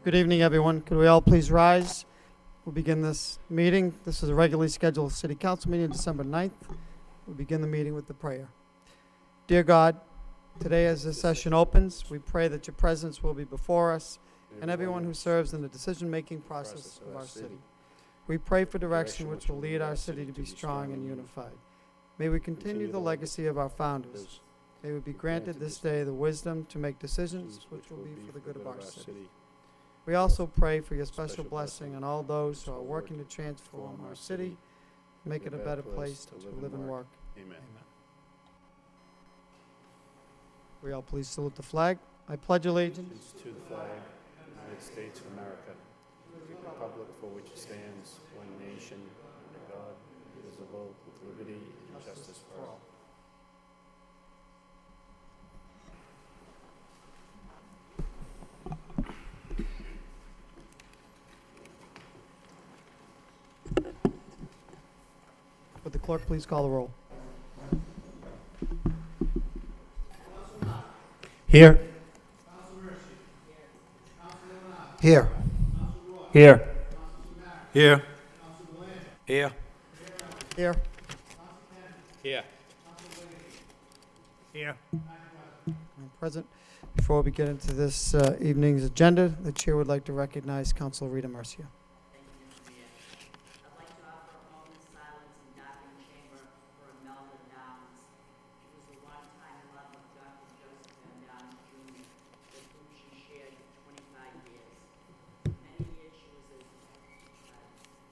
Good evening, everyone. Could we all please rise? We'll begin this meeting. This is a regularly scheduled city council meeting, December 9th. We'll begin the meeting with the prayer. Dear God, today as this session opens, we pray that your presence will be before us and everyone who serves in the decision-making process of our city. We pray for direction which will lead our city to be strong and unified. May we continue the legacy of our founders. May we be granted this day the wisdom to make decisions which will be for the good of our city. We also pray for your special blessing on all those who are working to transform our city, make it a better place to live and work. Amen. We all please salute the flag. I pledge allegiance To the flag of the United States of America, the republic for which it stands, one nation, under God, indivisible, with liberty and justice for all. Would the clerk please call the roll? Here. Here. Here. Here. Here. Here. Here. Here. I'm present. Before we get into this evening's agenda, the chair would like to recognize Councilor Rita Mercia. Thank you, Mr. Mayor. I'd like to offer a moment's silence in darkened chamber for Imelda Downs. She was a longtime love of Dr. Joseph M. Downs, Jr., with whom she shared 25 years. For many years, she was a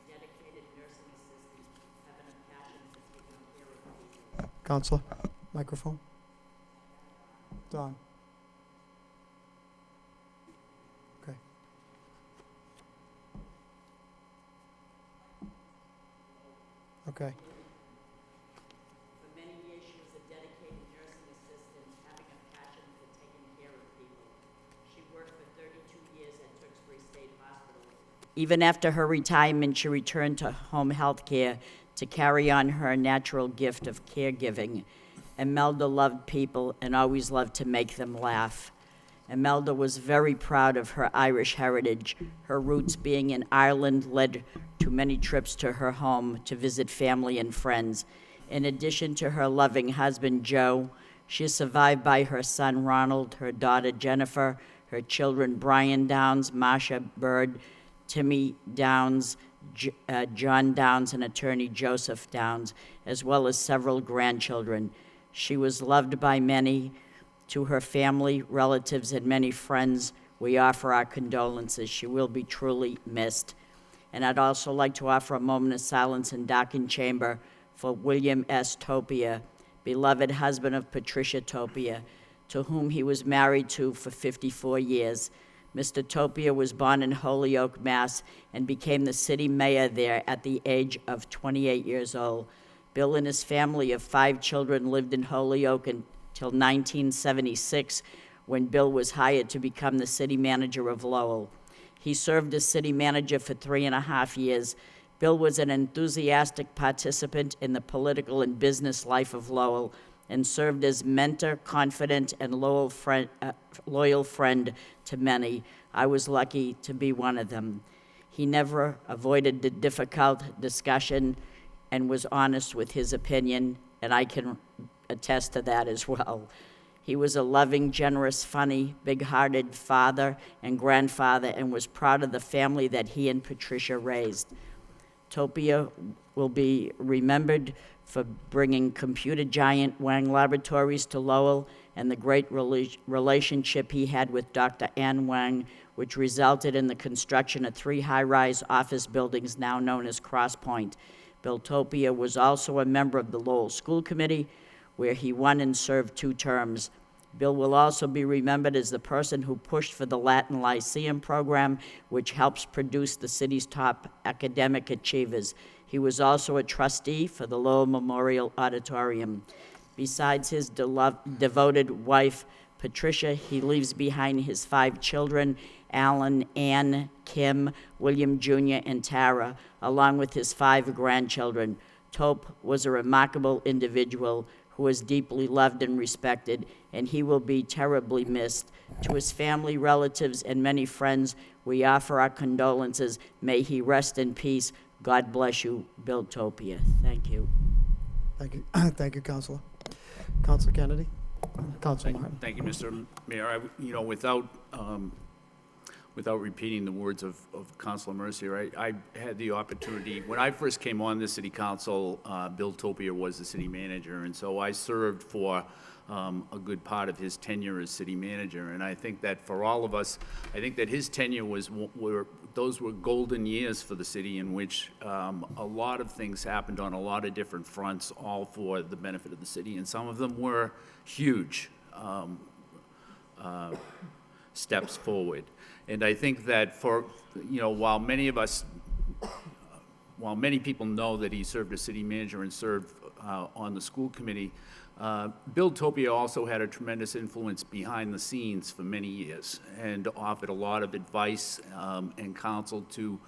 dedicated nursing assistant, having a passion for taking care of people. Councilor, microphone. Don. Okay. Okay. For many years, she was a dedicated nursing assistant, having a passion for taking care of people. She worked for 32 years at Tewksbury State Hospital. Even after her retirement, she returned to home health care to carry on her natural gift of caregiving. Imelda loved people and always loved to make them laugh. Imelda was very proud of her Irish heritage. Her roots being in Ireland led to many trips to her home to visit family and friends. In addition to her loving husband, Joe, she is survived by her son, Ronald, her daughter, Jennifer, her children, Brian Downs, Marsha Bird, Timmy Downs, John Downs, and attorney Joseph Downs, as well as several grandchildren. She was loved by many. To her family, relatives, and many friends, we offer our condolences. She will be truly missed. And I'd also like to offer a moment of silence in darkened chamber for William S. Topia, beloved husband of Patricia Topia, to whom he was married to for 54 years. Mr. Topia was born in Holyoke, Mass., and became the city mayor there at the age of 28 years old. Bill and his family of 5 children lived in Holyoke until 1976, when Bill was hired to become the city manager of Lowell. He served as city manager for 3.5 years. Bill was an enthusiastic participant in the political and business life of Lowell and served as mentor, confidant, and loyal friend to many. I was lucky to be one of them. He never avoided the difficult discussion and was honest with his opinion, and I can attest to that as well. He was a loving, generous, funny, big-hearted father and grandfather and was proud of the family that he and Patricia raised. Topia will be remembered for bringing computer giant Wang Laboratories to Lowell and the great relationship he had with Dr. Ann Wang, which resulted in the construction of 3 high-rise office buildings now known as Cross Point. Bill Topia was also a member of the Lowell School Committee, where he won and served 2 terms. Bill will also be remembered as the person who pushed for the Latin Lyceum program, which helps produce the city's top academic achievers. He was also a trustee for the Lowell Memorial Auditorium. Besides his devoted wife, Patricia, he leaves behind his 5 children, Alan, Ann, Kim, William Jr., and Tara, along with his 5 grandchildren. Tope was a remarkable individual who was deeply loved and respected, and he will be terribly missed. To his family, relatives, and many friends, We offer our condolences. May he rest in peace. God bless you, Bill Topia. Thank you. Thank you. Thank you, Councilor. Councilor Kennedy? Councilor Martin? Thank you, Mr. Mayor. Without repeating the words of Councilor Mercier, I had the opportunity, when I first came on the city council, Bill Topia was the city manager, and so I served for a good part of his tenure as city manager. And I think that for all of us, I think that his tenure those were golden years for the city, in which a lot of things happened on a lot of different fronts, all for the benefit of the city, and some of them were huge steps forward. And I think that while many people know that he served as city manager and served on the school committee, Bill Topia also had a tremendous influence behind the scenes for many years, and offered a lot of advice and counsel to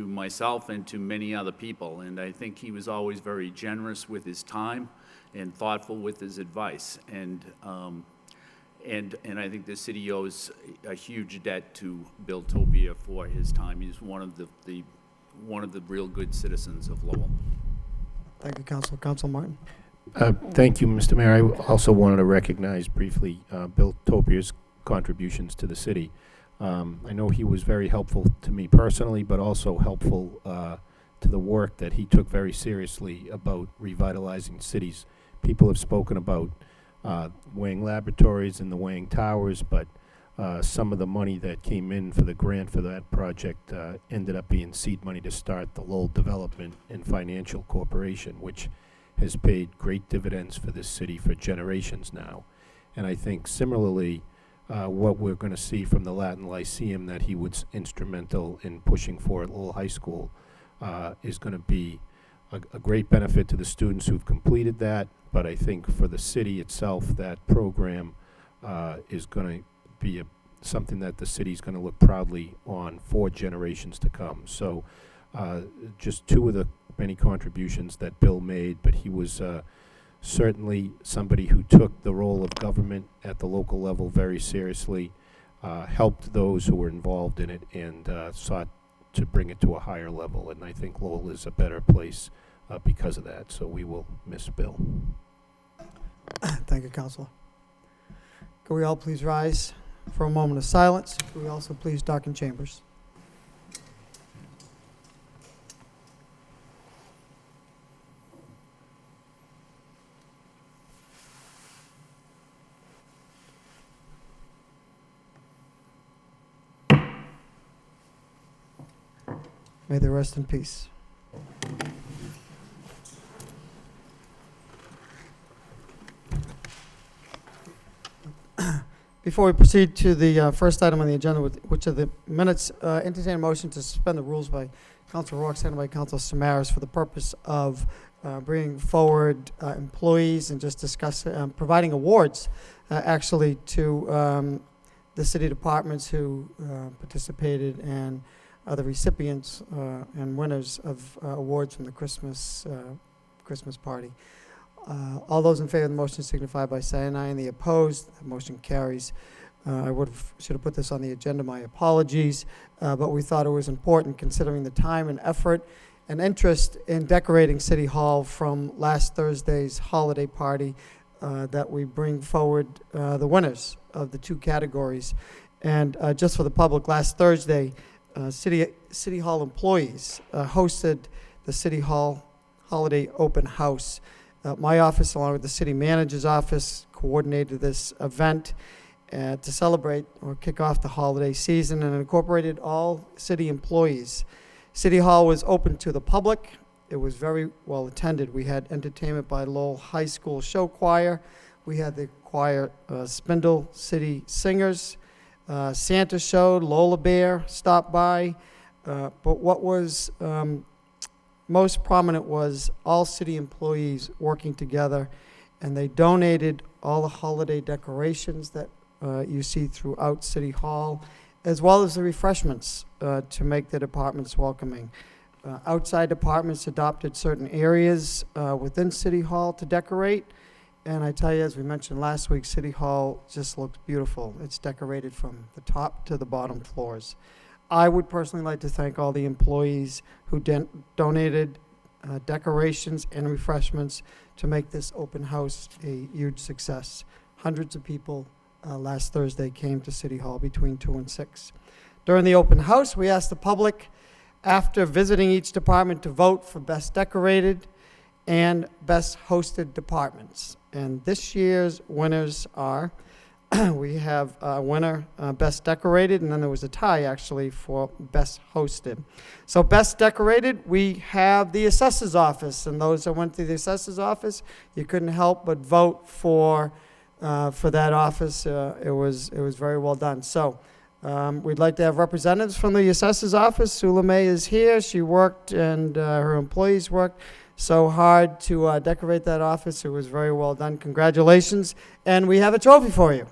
myself and to many other people. And I think he was always very generous with his time and thoughtful with his advice. And I think the city owes a huge debt to Bill Topia for his time. He's one of the real good citizens of Lowell. Thank you, Councilor. Councilor Martin? Thank you, Mr. Mayor. I also wanted to recognize briefly Bill Topia's contributions to the city. I know he was very helpful to me personally, but also helpful to the work that he took very seriously about revitalizing cities. People have spoken about Wang Laboratories and the Wang Towers, but some of the money that came in for the grant for that project ended up being seed money to start the Lowell Development and Financial Corporation, which has paid great dividends for this city for generations now. And I think similarly, what we're going to see from the Latin Lyceum that he was instrumental in pushing for at Lowell High School is going to be a great benefit to the students who've completed that. But I think for the city itself, that program is going to be something that the city's going to look proudly on for generations to come. So just two of the many contributions that Bill made, but he was certainly somebody who took the role of government at the local level very seriously, helped those who were involved in it, and sought to bring it to a higher level. And I think Lowell is a better place because of that. So we will miss Bill. Thank you, Councilor. Could we all please rise for a moment of silence? Could we also please darken chambers? May they rest in peace. Before we proceed to the first item on the agenda, which are the minutes, entertain a motion to suspend the rules by Councilor Rourke, seconded by Councilor Samaras, for the purpose of bringing forward employees and just discuss providing awards, actually, to the city departments who participated, and other recipients and winners of awards from the Christmas party. All those in favor of the motion signify by saying aye, and the opposed, the motion carries. I should have put this on the agenda, my apologies, but we thought it was important considering the time and effort and interest in decorating City Hall from last Thursday's holiday party that we bring forward the winners of the two categories. And just for the public, last Thursday, City Hall employees hosted the City Hall Holiday Open House. My office, along with the city manager's office, coordinated this event to celebrate or kick off the holiday season, and incorporated all city employees. City Hall was open to the public. It was very well attended. We had entertainment by Lowell High School Show Choir. We had the choir Spindle City Singers. Santa showed, Lola Bear stopped by. But what was most prominent was all city employees working together, and they donated all the holiday decorations that you see throughout City Hall, as well as the refreshments to make the departments welcoming. Outside departments adopted certain areas within City Hall to decorate, and I tell you, as we mentioned last week, City Hall just looks beautiful. It's decorated from the top to the bottom floors. I would personally like to thank all the employees who donated decorations and refreshments to make this open house a huge success. Hundreds of people last Thursday came to City Hall between 2 and 6. During the open house, we asked the public, after visiting each department, to vote for best decorated and best hosted departments. And this year's winners are, we have a winner, best decorated, and then there was a tie actually for best hosted. So best decorated, we have the assessor's office, and those that went to the assessor's office, you couldn't help but vote for that office. It was very well done. So we'd like to have representatives from the assessor's office. Sula May is here. She worked, and her employees worked so hard to decorate that office. It was very well done. Congratulations. And we have a trophy for you.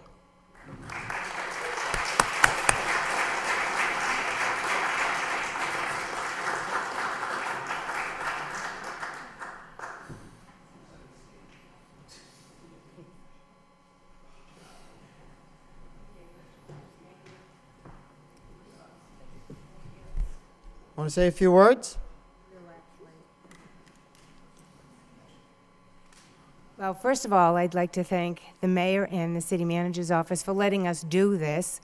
Want to say a few words? Well, first of all, I'd like to thank the mayor and the city manager's office for letting us do this.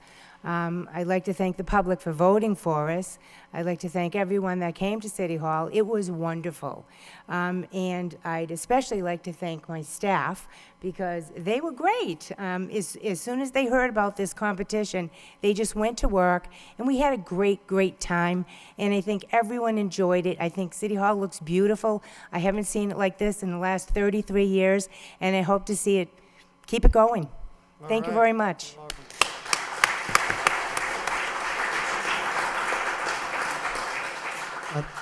I'd like to thank the public for voting for us. I'd like to thank everyone that came to City Hall. It was wonderful. And I'd especially like to thank my staff because they were great. As soon as they heard about this competition, they just went to work, and we had a great, great time. And I think everyone enjoyed it. I think City Hall looks beautiful. I haven't seen it like this in the last 33 years, and I hope to see it, keep it going. Thank you very much.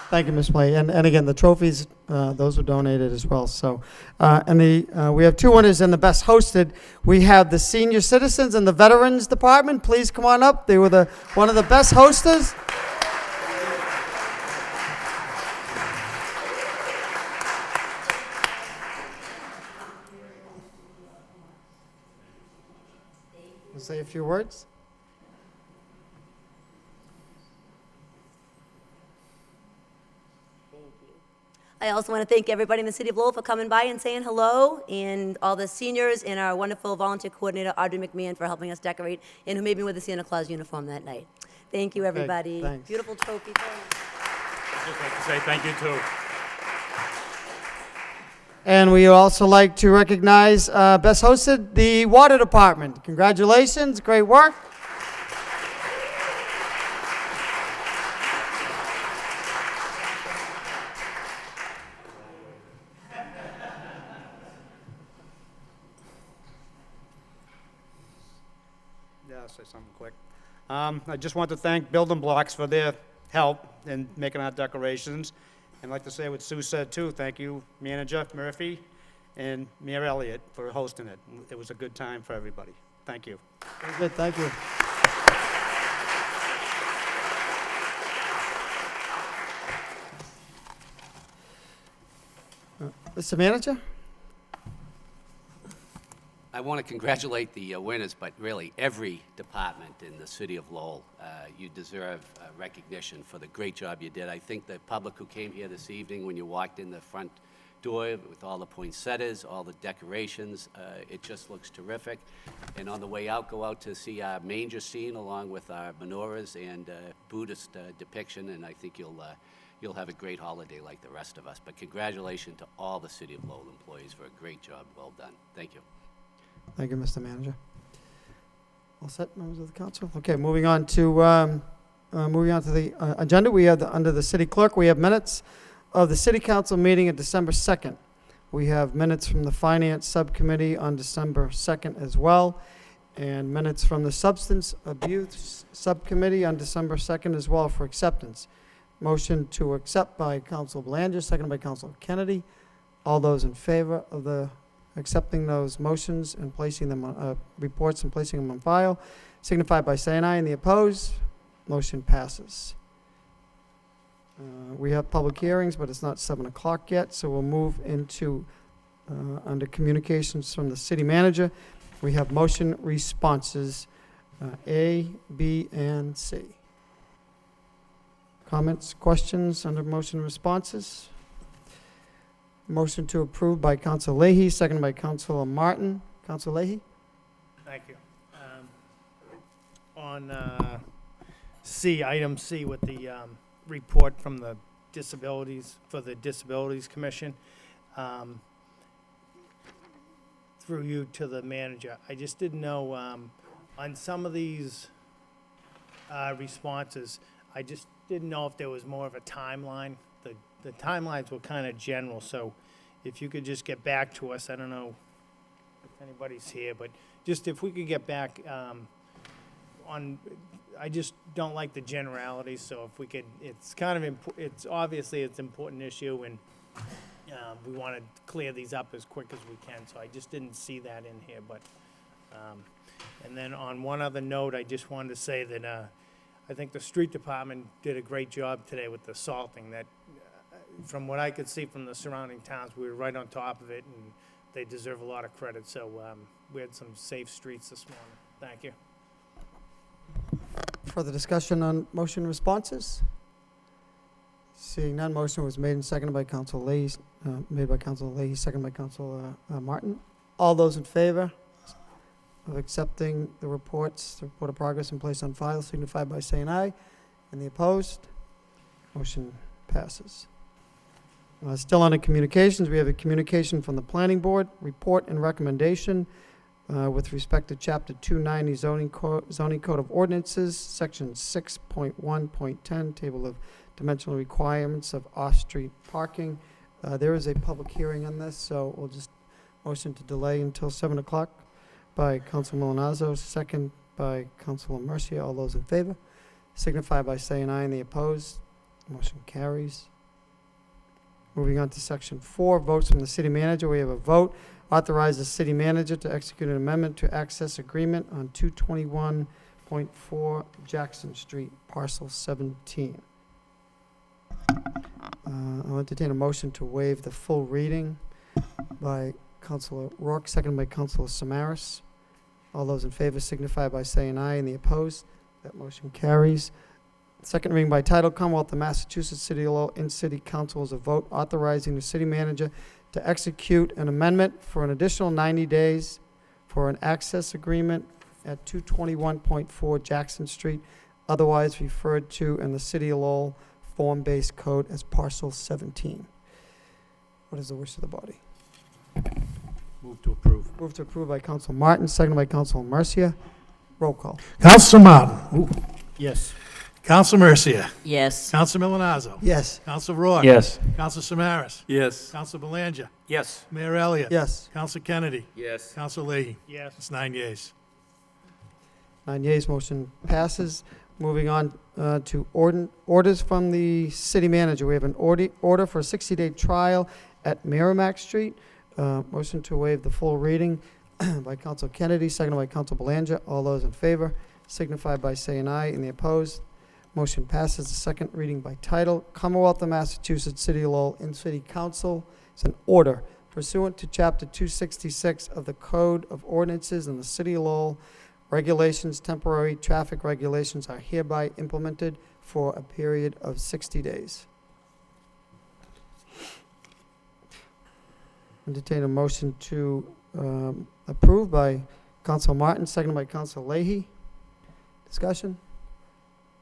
Thank you, Ms. May. And again, the trophies, those were donated as well. So, we have two winners in the best hosted. We have the senior citizens and the veterans department. Please come on up. They were one of the best hosters. Say a few words. I also want to thank everybody in the city of Lowell for coming by and saying hello, and all the seniors and our wonderful volunteer coordinator, Audrey McMahon, for helping us decorate, and who made me with the Santa Claus uniform that night. Thank you, everybody. Thanks. Beautiful trophy. Thanks. I'd just like to say thank you, too. And we also like to recognize best hosted, the water department. Congratulations, great work. Yeah, I'll say something quick. I just want to thank Building Blocks for their help in making our decorations. And I'd like to say what Sue said too, thank you, Manager Murphy and Mayor Elliott, for hosting it. It was a good time for everybody. Thank you. Very good, thank you. Mr. Manager? I want to congratulate the winners, but really every department in the city of Lowell. You deserve recognition for the great job you did. I think the public who came here this evening, when you walked in the front door with all the poinsettias, all the decorations, it just looks terrific. And on the way out, go out to see our manger scene along with our menorahs and Buddhist depiction, and I think you'll have a great holiday like the rest of us. But congratulations to all the City of Lowell employees for a great job. Well done. Thank you. Thank you, Mr. Manager. All set, members of the council? Okay, moving on to the agenda. We have under the city clerk, we have minutes of the city council meeting of December 2nd. We have minutes from the finance subcommittee on December 2nd as well, and minutes from the substance abuse subcommittee on December 2nd as well for acceptance. Motion to accept by Council Belanger, seconded by Council Kennedy. All those in favor of the accepting those motions and placing them on reports and placing them on file signify by saying aye, and the opposed, motion passes. We have public hearings, but it's not 7 o'clock yet, so we'll move into under communications from the city manager. We have motion responses A, B, and C. Comments, questions under motion and responses? Motion to approve by Council Leahy, seconded by Councilor Martin. Council Leahy? Thank you. On C, item C with the report from the Disabilities Commission, through you to the manager, I just didn't know, on some of these responses, I just didn't know if there was more of a timeline. The timelines were kind of general, so if you could just get back to us, I don't know if anybody's here, but just if we could get back on, I just don't like the generalities, so if we could, it's kind of, it's obviously it's an important issue, and we want to clear these up as quick as we can, so I just didn't see that in here, but, and then on one other note, I just wanted to say that I think the street department did a great job today with the salting, that from what I could see from the surrounding towns, we were right on top of it, and they deserve a lot of credit, so we had some safe streets this morning. Thank you. Further discussion on motion responses? Seeing none, motion was made and seconded by Council Leahy, seconded by Council Martin. All those in favor of accepting the report of progress and place on file signify by saying aye. And the opposed? Motion passes. Still under communications, we have a communication from the Planning Board, report and recommendation with respect to Chapter 290 Zoning Code of Ordinances, Section 6.1.10, Table of Dimensional Requirements of Off-Street Parking. There is a public hearing on this, so we'll just motion to delay until 7 o'clock by Council Milonazo, second by Councilor Mercia. All those in favor signify by saying aye, and the opposed. Motion carries. Moving on to Section 4, votes from the city manager. We have a vote. Authorize the city manager to execute an amendment to access agreement on 221.4 Jackson Street, parcel 17. I'll entertain a motion to waive the full reading by Councilor Rourke, seconded by Councilor Samaras. All those in favor signify by saying aye, and the opposed. That motion carries. Second reading by title, Commonwealth of Massachusetts City Law in City Council is a vote authorizing the city manager to execute an amendment for an additional 90 days for an access agreement at 221.4 Jackson Street, otherwise referred to in the City of Lowell form-based code as parcel 17. What is the wish of the body? Move to approve. Move to approve by Council Martin, seconded by Council Mercia. Roll call. Council Martin. Yes. Council Mercia. Yes. Council Milonazo. Yes. Council Rourke. Yes. Council Samaras. Yes. Council Belanger. Yes. Mayor Elliott. Yes. Council Kennedy. Yes. Council Leahy. Yes. It's 9 yeas. 9 yeas, motion passes. Moving on to orders from the city manager. We have an order for a 60-day trial at Merrimack Street. Motion to waive the full reading by Council Kennedy, seconded by Council Belanger. All those in favor signify by saying aye, and the opposed. Motion passes. The second reading by title, Commonwealth of Massachusetts City of Lowell in City Council. It's an order pursuant to Chapter 266 of the Code of Ordinances in the City of Lowell. Regulations, temporary traffic regulations are hereby implemented for a period of 60 days. Entertain a motion to approve by Council Martin, seconded by Council Leahy. Discussion?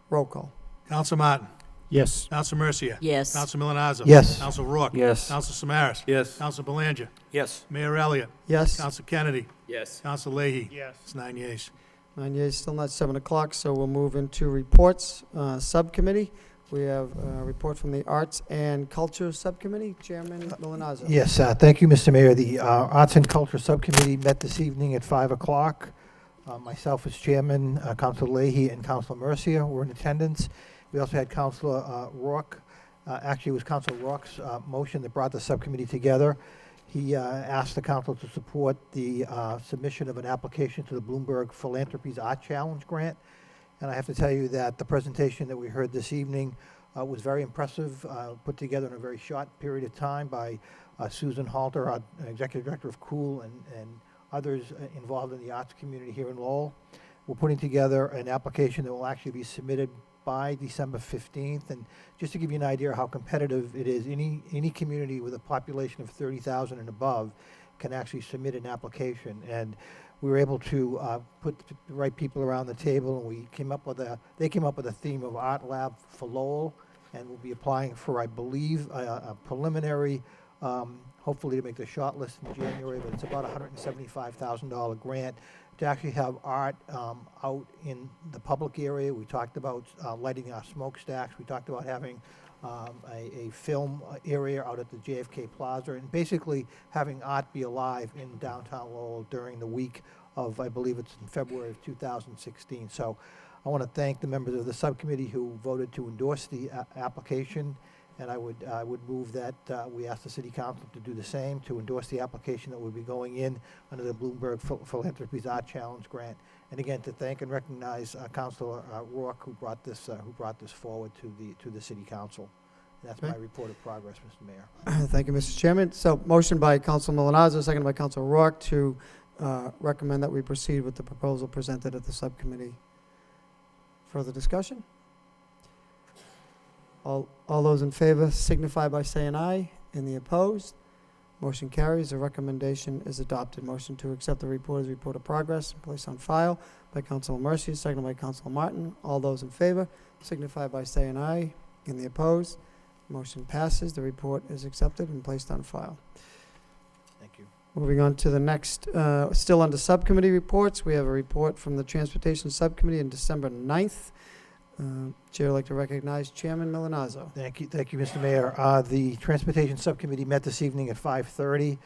Roll call. Council Martin. Yes. Council Mercia. Yes. Council Milonazo. Yes. Council Rourke. Yes. Council Samaras. Yes. Council Belanger. Yes. Mayor Elliott. Yes. Council Kennedy. Yes. Council Leahy. Yes. It's 9 yeas. 9 yeas, still not 7 o'clock, so we'll move into reports. Subcommittee. We have a report from the Arts and Culture Subcommittee. Chairman Milonazo. Yes, thank you, Mr. Mayor. The Arts and Culture Subcommittee met this evening at 5 o'clock. Myself as chairman, Councilor Leahy and Councilor Mercia were in attendance. We also had Councilor Rourke. Actually, it was Councilor Rourke's motion that brought the subcommittee together. He asked the council to support the submission of an application to the Bloomberg Philanthropies Art Challenge grant. And I have to tell you that the presentation that we heard this evening was very impressive, put together in a very short period of time by Susan Halter, our executive director of COOL, and others involved in the arts community here in Lowell. We're putting together an application that will actually be submitted by December 15th. And just to give you an idea of how competitive it is, any community with a population of 30,000 and above can actually submit an application. And we were able to put the right people around the table, and they came up with a theme of Art Lab for Lowell, and we'll be applying for, I believe, a preliminary, hopefully to make the short list in January, but it's about $175,000 grant to actually have art out in the public area. We talked about lighting our smokestacks. We talked about having a film area out at the JFK Plaza, and basically having art be alive in downtown Lowell during the week of, I believe it's in February of 2016. So I want to thank the members of the subcommittee who voted to endorse the application, and I would move that we ask the City Council to do the same, to endorse the application that will be going in under the Bloomberg Philanthropies Art Challenge grant. And again, to thank and recognize Councilor Rourke, who brought this forward to the City Council. And that's my report of progress, Mr. Mayor. Thank you, Mr. Chairman. So motion by Council Milonazo, seconded by Council Rourke to recommend that we proceed with the proposal presented at the subcommittee. Further discussion? All those in favor signify by saying aye. Any opposed? Motion carries. The recommendation is adopted. Motion to accept the report as report of progress and place on file by Councilor Mercia, seconded by Councilor Martin. All those in favor signify by saying aye. Any opposed? Motion passes. The report is accepted and placed on file. Thank you. Moving on to the next, still under subcommittee reports, we have a report from the Transportation Subcommittee on December 9th. Chair would like to recognize Chairman Milonazo. Thank you, Mr. Mayor. The Transportation Subcommittee met this evening at 5:30.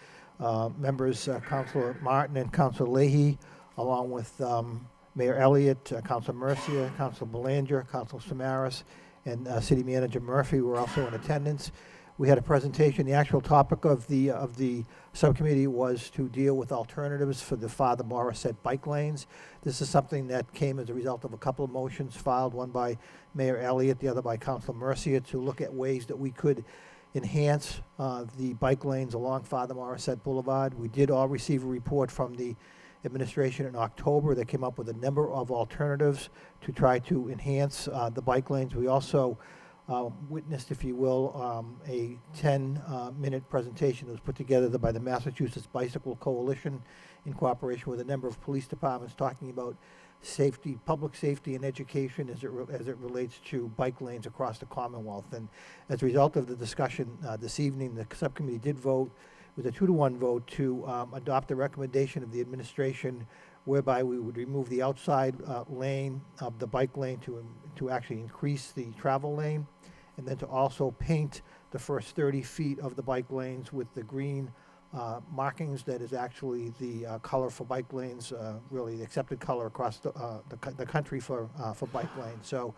Members, Councilor Martin and Councilor Leahy, along with Mayor Elliott, Councilor Mercia, Councilor Belanger, Councilor Samaras, and City Manager Murphy were also in attendance. We had a presentation. The actual topic of the subcommittee was to deal with alternatives for the Father Morissette bike lanes. This is something that came as a result of a couple of motions filed, one by Mayor Elliott, the other by Councilor Mercia, to look at ways that we could enhance the bike lanes along Father Morissette Boulevard. We did all receive a report from the administration in October that came up with a number of alternatives to try to enhance the bike lanes. We also witnessed, if you will, a 10-minute presentation that was put together by the Massachusetts Bicycle Coalition in cooperation with a number of police departments, talking about safety, public safety and education as it relates to bike lanes across the Commonwealth. And as a result of the discussion this evening, the subcommittee did vote with a 2-to-1 vote to adopt the recommendation of the administration, whereby we would remove the outside lane of the bike lane to actually increase the travel lane, and then to also paint the first 30 feet of the bike lanes with the green markings that is actually the color for bike lanes, really the accepted color across the country for bike lanes. So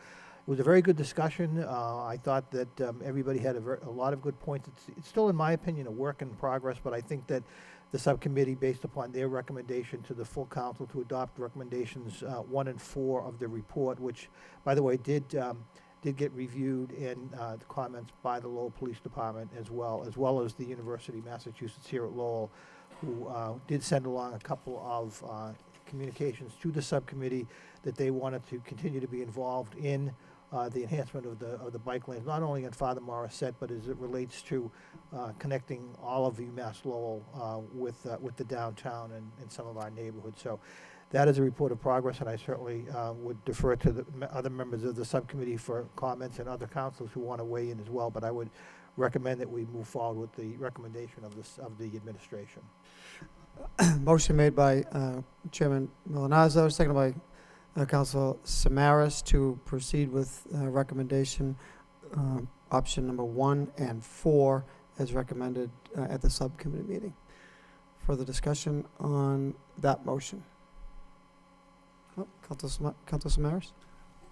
it was a very good discussion. I thought that everybody had a lot of good points. It's still, in my opinion, a work in progress, but I think that the subcommittee, based upon their recommendation to the full council to adopt recommendations 1 and 4 of the report, which, by the way, did get reviewed in the comments by the Lowell Police Department as well as the University of Massachusetts here at Lowell, who did send along a couple of communications to the subcommittee that they wanted to continue to be involved in the enhancement of the bike lanes, not only in Father Morissette, but as it relates to connecting all of UMass Lowell with the downtown and some of our neighborhoods. So that is a report of progress, and I certainly would defer to the other members of the subcommittee for comments and other councils who want to weigh in as well. But I would recommend that we move forward with the recommendation of the administration. Motion made by Chairman Milonazo, seconded by Councilor Samaras to proceed with recommendation option number 1 and 4 as recommended at the subcommittee meeting. Further discussion on that motion? Councilor Samaras?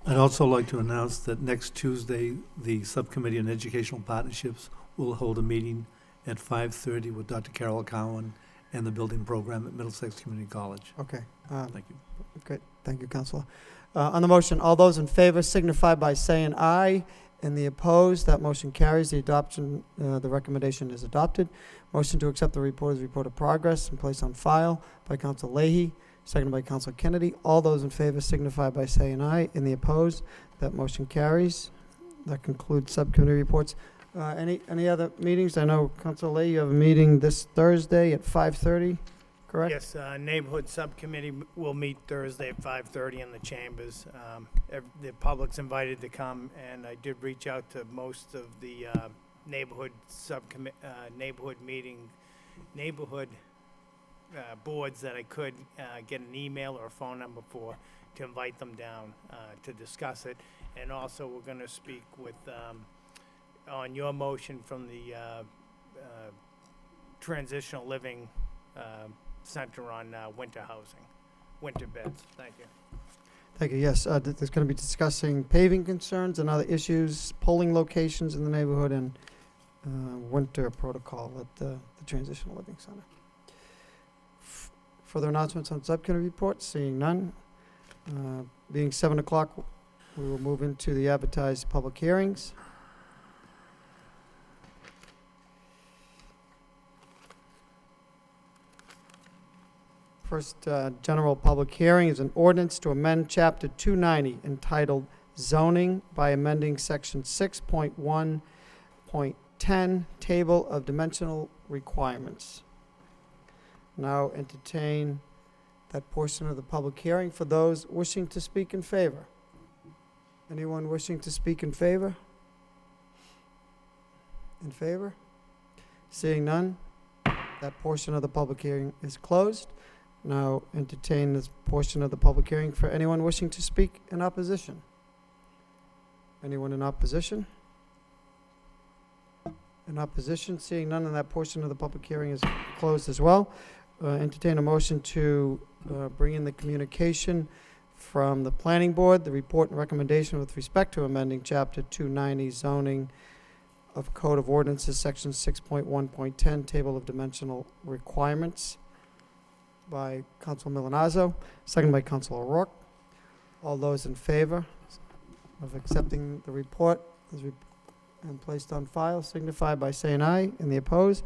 I'd also like to announce that next Tuesday, the Subcommittee on Educational Partnerships will hold a meeting at 5:30 with Dr. Carol Cowan and the building program at Middlesex Community College. Okay. Thank you. Great. Thank you, Councilor. On the motion, all those in favor signify by saying aye. And the opposed, that motion carries. The recommendation is adopted. Motion to accept the report as report of progress and place on file by Councilor Leahy, seconded by Council Kennedy. All those in favor signify by saying aye. In the opposed, that motion carries. That concludes subcommittee reports. Any other meetings? I know, Council Lay, you have a meeting this Thursday at 5:30, correct? Yes, Neighborhood Subcommittee will meet Thursday at 5:30 in the chambers. The public's invited to come, and I did reach out to most of the neighborhood boards that I could get an email or a phone number for, to invite them down to discuss it. And also, we're going to speak with, on your motion from the Transitional Living Center on winter housing, winter beds. Thank you. Thank you. Yes, there's going to be discussing paving concerns and other issues, polling locations in the neighborhood, and winter protocol at the Transitional Living Center. Further announcements on subcommittee reports? Seeing none. Being 7 o'clock, we will move into the advertised public hearings. First general public hearing is an ordinance to amend Chapter 290 entitled Zoning by amending Section 6.1.10 Table of Dimensional Requirements. Now entertain that portion of the public hearing for those wishing to speak in favor. Anyone wishing to speak in favor? In favor? Seeing none, that portion of the public hearing is closed. Now entertain this portion of the public hearing for anyone wishing to speak in opposition. Anyone in opposition? In opposition, seeing none, and that portion of the public hearing is closed as well. Entertain a motion to bring in the communication from the planning board, the report and recommendation with respect to amending Chapter 290 zoning of Code of Ordinances, Section 6.1.10, Table of Dimensional Requirements, by Council Milonazo, second by Council O'Rourke. All those in favor of accepting the report and placed on file signify by saying aye. In the opposed,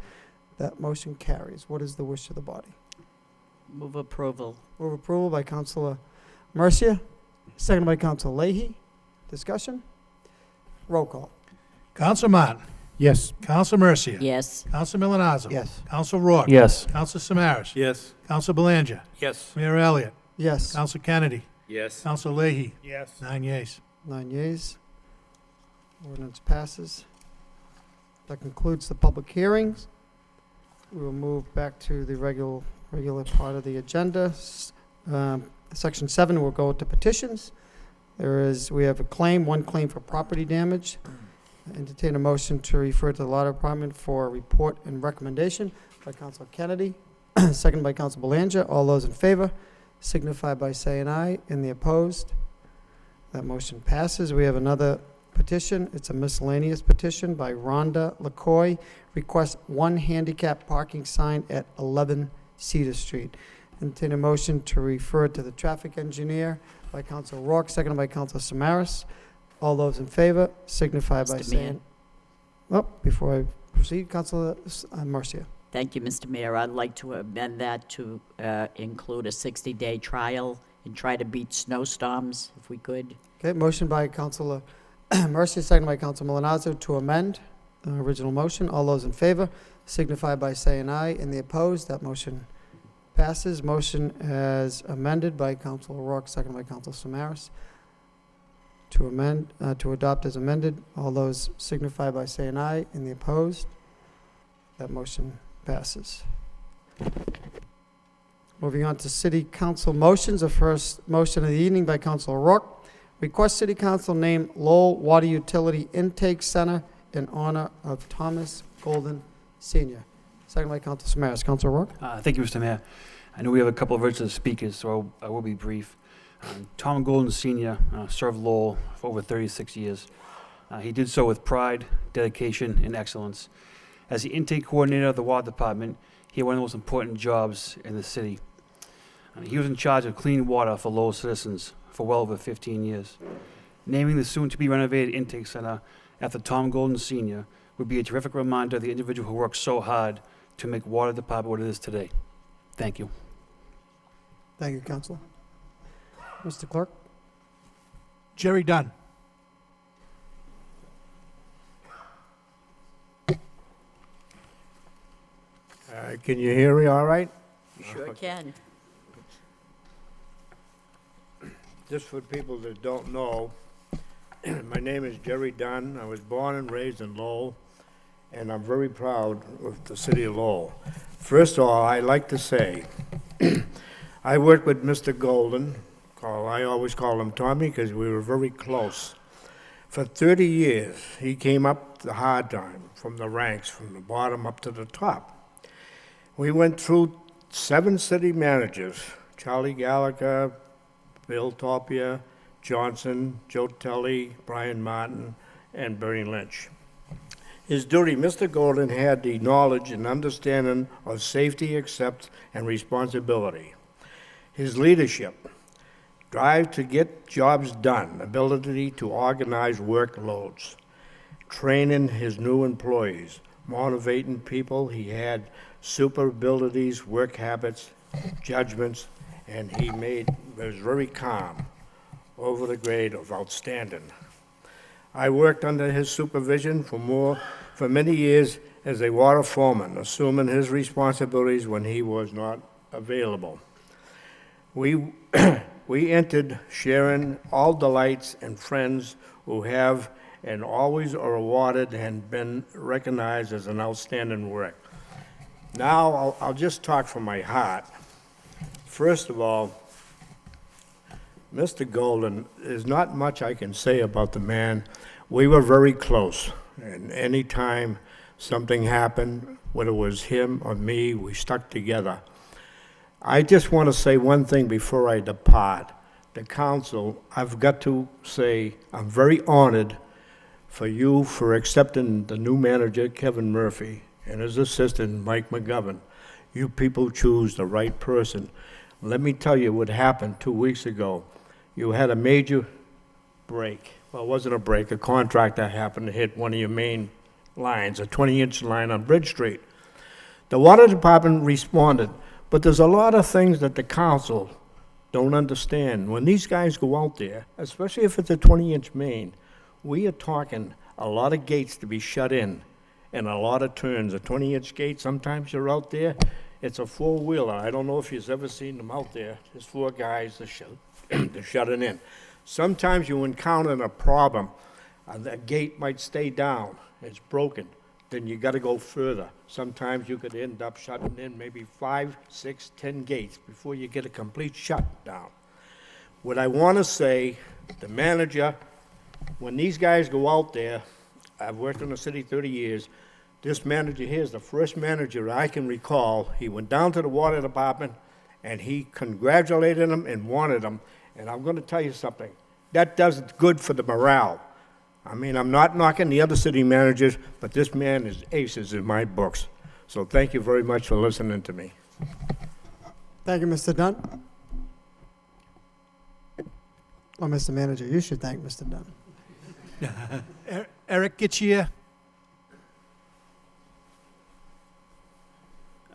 that motion carries. What is the wish of the body? Move approval. Move approval by Councilor Mercia, second by Councilor Leahy. Discussion? Roll call. Counsel Martin. Yes. Counsel Mercia. Yes. Counsel Milonazo. Yes. Counsel Rourke. Yes. Counsel Samaras. Yes. Counsel Belanger. Yes. Mayor Elliott. Yes. Counsel Kennedy. Yes. Counsel Leahy. Yes. 9 yeas. 9 yeas. Ordinance passes. That concludes the public hearings. We will move back to the regular part of the agenda. Section 7 will go to petitions. We have one claim for property damage. Entertain a motion to refer to the Law Department for a report and recommendation by Council Kennedy, second by Council Belanger. All those in favor signify by saying aye. In the opposed, that motion passes. We have another petition. It's a miscellaneous petition by Rhonda LaCoy. Requests one handicap parking sign at 11 Cedar Street. Entertain a motion to refer to the traffic engineer by Council O'Rourke, seconded by Council Samaras. All those in favor signify by Mr. saying... Oh, before I proceed, Councilor Mercia. Thank you, Mr. Mayor. I'd like to amend that to include a 60-day trial and try to beat snowstorms, if we could. Okay, motion by Councilor Mercia, seconded by Council Milonazo to amend the original motion. All those in favor signify by saying aye. In the opposed, that motion passes. Motion as amended by Council O'Rourke, seconded by Council Samaras. To adopt as amended. All those signify by saying aye. In the opposed, that motion passes. Moving on to City Council motions. The first motion of the evening by Council O'Rourke. Request City Council name Lowell Water Utility Intake Center in honor of Thomas Golden Sr. Second by Council Samaras. Council O'Rourke. Thank you, Mr. Mayor. I know we have a couple of registered speakers, so I will be brief. Tom Golden Sr. Served Lowell for over 36 years. He did so with pride, dedication, and excellence. As the intake coordinator of the water department, he had one of the most important jobs in the city. He was in charge of clean water for Lowell citizens for well over 15 years. Naming the soon-to-be renovated intake center after Tom Golden Sr. would be a terrific reminder of the individual who worked so hard to make water department what it is today. Thank you. Thank you, Counselor. Mr. Clerk? Jerry Dunn. Can you hear me all right? You sure can. Just for people that don't know, my name is Jerry Dunn. I was born and raised in Lowell, and I'm very proud of the city of Lowell. First of all, I'd like to say, I worked with Mr. Golden. I always call him Tommy because we were very close. For 30 years, he came up the hard time, from the ranks, from the bottom up to the top. We went through 7 city managers, Charlie Gallagher, Bill Topia, Johnson, Joe Telly, Brian Martin, and Bernie Lynch. His duty, Mr. Golden had the knowledge and understanding of safety, accept, and responsibility. His leadership, drive to get jobs done, ability to organize workloads, training his new employees, motivating people. He had super abilities, work habits, judgments, and he was very calm, over the grade of outstanding. I worked under his supervision for many years as a water foreman, assuming his responsibilities when he was not available. We entered sharing all delights and friends who have and always are awarded and been recognized as an outstanding work. Now, I'll just talk from my heart. First of all, Mr. Golden, there's not much I can say about the man. We were very close, and any time something happened, whether it was him or me, we stuck together. I just want to say one thing before I depart. The council, I've got to say, I'm very honored for you for accepting the new manager, Kevin Murphy, and his assistant, Mike McGovern. You people choose the right person. Let me tell you what happened 2 weeks ago. You had a major break. Well, it wasn't a break, a contract that happened to hit one of your main lines, a 20-inch line on Bridge Street. The water department responded, but there's a lot of things that the council don't understand. When these guys go out there, especially if it's a 20-inch main, we are talking a lot of gates to be shut in and a lot of turns. A 20-inch gate, sometimes you're out there, it's a four-wheeler. I don't know if you've ever seen them out there. There's 4 guys that they're shutting in. Sometimes you encounter a problem. The gate might stay down. It's broken. Then you got to go further. Sometimes you could end up shutting in maybe 5, 6, 10 gates before you get a complete shutdown. What I want to say, the manager, when these guys go out there, I've worked in the city 30 years, this manager here is the first manager I can recall. He went down to the water department and he congratulated them and wanted them. And I'm going to tell you something. That does good for the morale. I mean, I'm not knocking the other city managers, but this man is aces in my books. So thank you very much for listening to me. Thank you, Mr. Dunn. Well, Mr. Manager, you should thank Mr. Dunn. Eric Gitchia.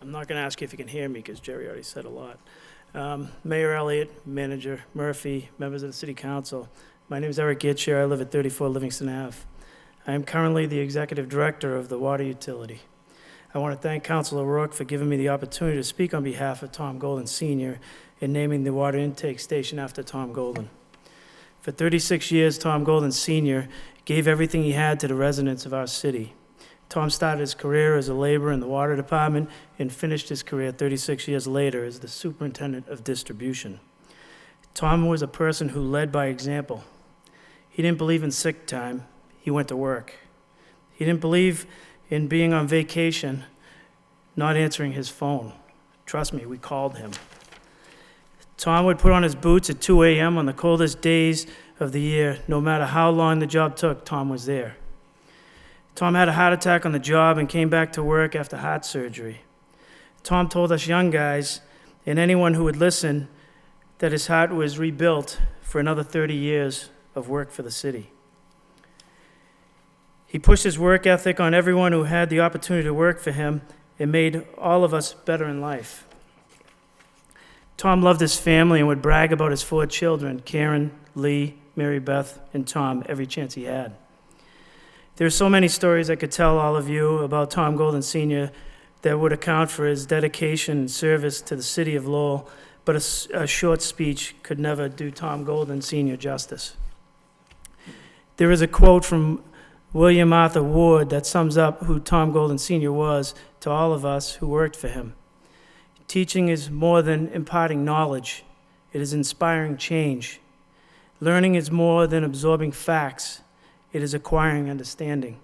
I'm not going to ask you if you can hear me because Jerry already said a lot. Mayor Elliott, Manager Murphy, members of the City Council. My name is Eric Gitcher. I live at 34 Livingston Ave. I am currently the Executive Director of the Water Utility. I want to thank Councilor O'Rourke for giving me the opportunity to speak on behalf of Tom Golden Sr. in naming the water intake station after Tom Golden. For 36 years, Tom Golden Sr. gave everything he had to the residents of our city. Tom started his career as a laborer in the water department and finished his career 36 years later as the superintendent of distribution. Tom was a person who led by example. He didn't believe in sick time. He went to work. He didn't believe in being on vacation, not answering his phone. Trust me, we called him. Tom would put on his boots at 2 a.m. on the coldest days of the year. No matter how long the job took, Tom was there. Tom had a heart attack on the job and came back to work after heart surgery. Tom told us young guys, and anyone who would listen, that his heart was rebuilt for another 30 years of work for the city. He pushed his work ethic on everyone who had the opportunity to work for him and made all of us better in life. Tom loved his family and would brag about his 4 children, Karen, Lee, Mary Beth, and Tom, every chance he had. There are so many stories I could tell all of you about Tom Golden Sr. that would account for his dedication and service to the city of Lowell, but a short speech could never do Tom Golden Sr. justice. There is a quote from William Arthur Ward that sums up who Tom Golden Sr. was to all of us who worked for him. Teaching is more than imparting knowledge. It is inspiring change. Learning is more than absorbing facts. It is acquiring understanding.